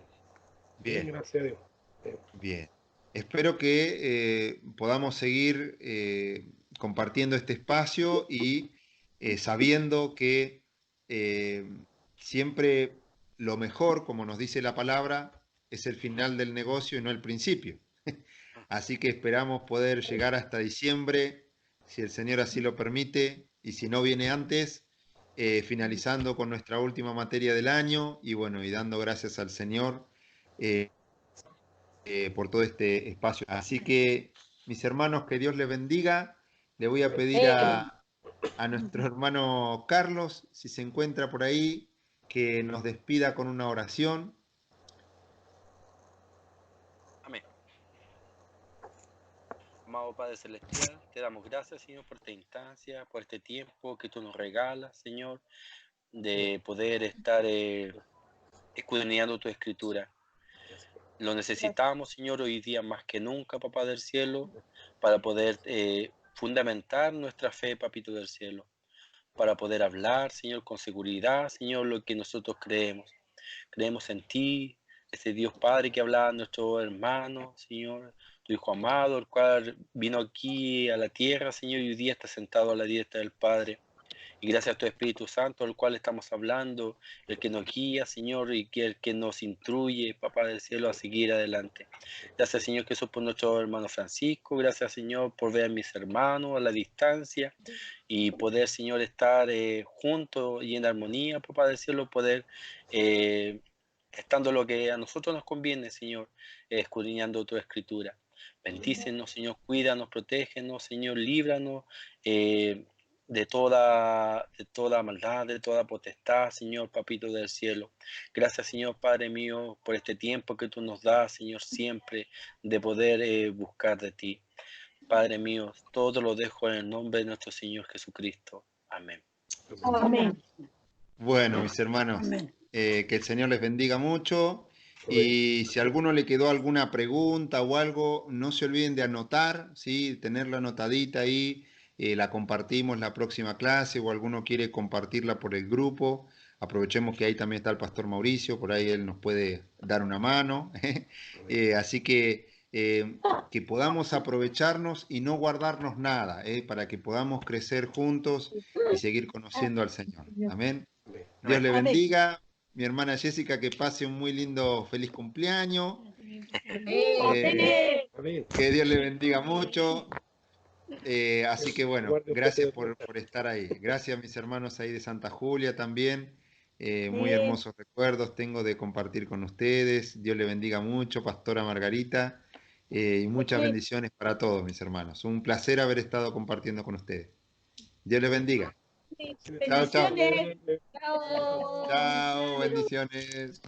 Speaker 1: Bien.
Speaker 2: Gracias a Dios.
Speaker 1: Bien. Espero que podamos seguir compartiendo este espacio y sabiendo que siempre lo mejor, como nos dice la palabra, es el final del negocio y no el principio. Así que esperamos poder llegar hasta diciembre, si el Señor así lo permite, y si no viene antes, finalizando con nuestra última materia del año y bueno, y dando gracias al Señor por todo este espacio. Así que, mis hermanos, que Dios les bendiga. Le voy a pedir a nuestro hermano Carlos, si se encuentra por ahí, que nos despida con una oración.
Speaker 6: Amén. Amado Padre Celestial, te damos gracias, Señor, por esta instancia, por este tiempo que tú nos regalas, Señor, de poder estar escudriñando tu escritura. Lo necesitamos, Señor, hoy día más que nunca, Papá del Cielo, para poder fundamentar nuestra fe, Papito del Cielo, para poder hablar, Señor, con seguridad, Señor, lo que nosotros creemos. Creemos en ti, ese Dios Padre que hablaba a nuestro hermano, Señor, tu Hijo amado, el cual vino aquí a la tierra, Señor, y hoy día está sentado a la diestra del Padre. Y gracias a tu Espíritu Santo, al cual estamos hablando, el que nos guía, Señor, y que el que nos instruye, Papá del Cielo, a seguir adelante. Gracias, Señor Jesús, por nuestro hermano Francisco. Gracias, Señor, por ver a mis hermanos a la distancia y poder, Señor, estar juntos y en armonía, Papá del Cielo, poder, estando lo que a nosotros nos conviene, Señor, escudriñando tu escritura. Bendícenos, Señor, cuídanos, protégenos, Señor, líbranos. De toda maldad, de toda potestad, Señor, Papito del Cielo. Gracias, Señor, Padre mío, por este tiempo que tú nos das, Señor, siempre de poder buscar de ti. Padre mío, todo lo dejo en el nombre de nuestro Señor Jesucristo. Amén.
Speaker 4: Amén.
Speaker 1: Bueno, mis hermanos, que el Señor les bendiga mucho. Y si a alguno le quedó alguna pregunta o algo, no se olviden de anotar, ¿sí? Tenerla anotadita ahí. La compartimos la próxima clase o alguno quiere compartirla por el grupo. aprovechemos que ahí también está el pastor Mauricio, por ahí él nos puede dar una mano. Así que podamos aprovecharnos y no guardarnos nada, para que podamos crecer juntos y seguir conociendo al Señor. Amén. Dios le bendiga. Mi hermana Jessica, que pase un muy lindo, feliz cumpleaños. Que Dios le bendiga mucho. Así que bueno, gracias por estar ahí. Gracias a mis hermanos ahí de Santa Julia también. Muy hermosos recuerdos tengo de compartir con ustedes. Dios le bendiga mucho, Pastora Margarita. Y muchas bendiciones para todos mis hermanos. Un placer haber estado compartiendo con ustedes. Dios les bendiga. Chao, chao.
Speaker 3: Chao.
Speaker 1: Chao, bendiciones.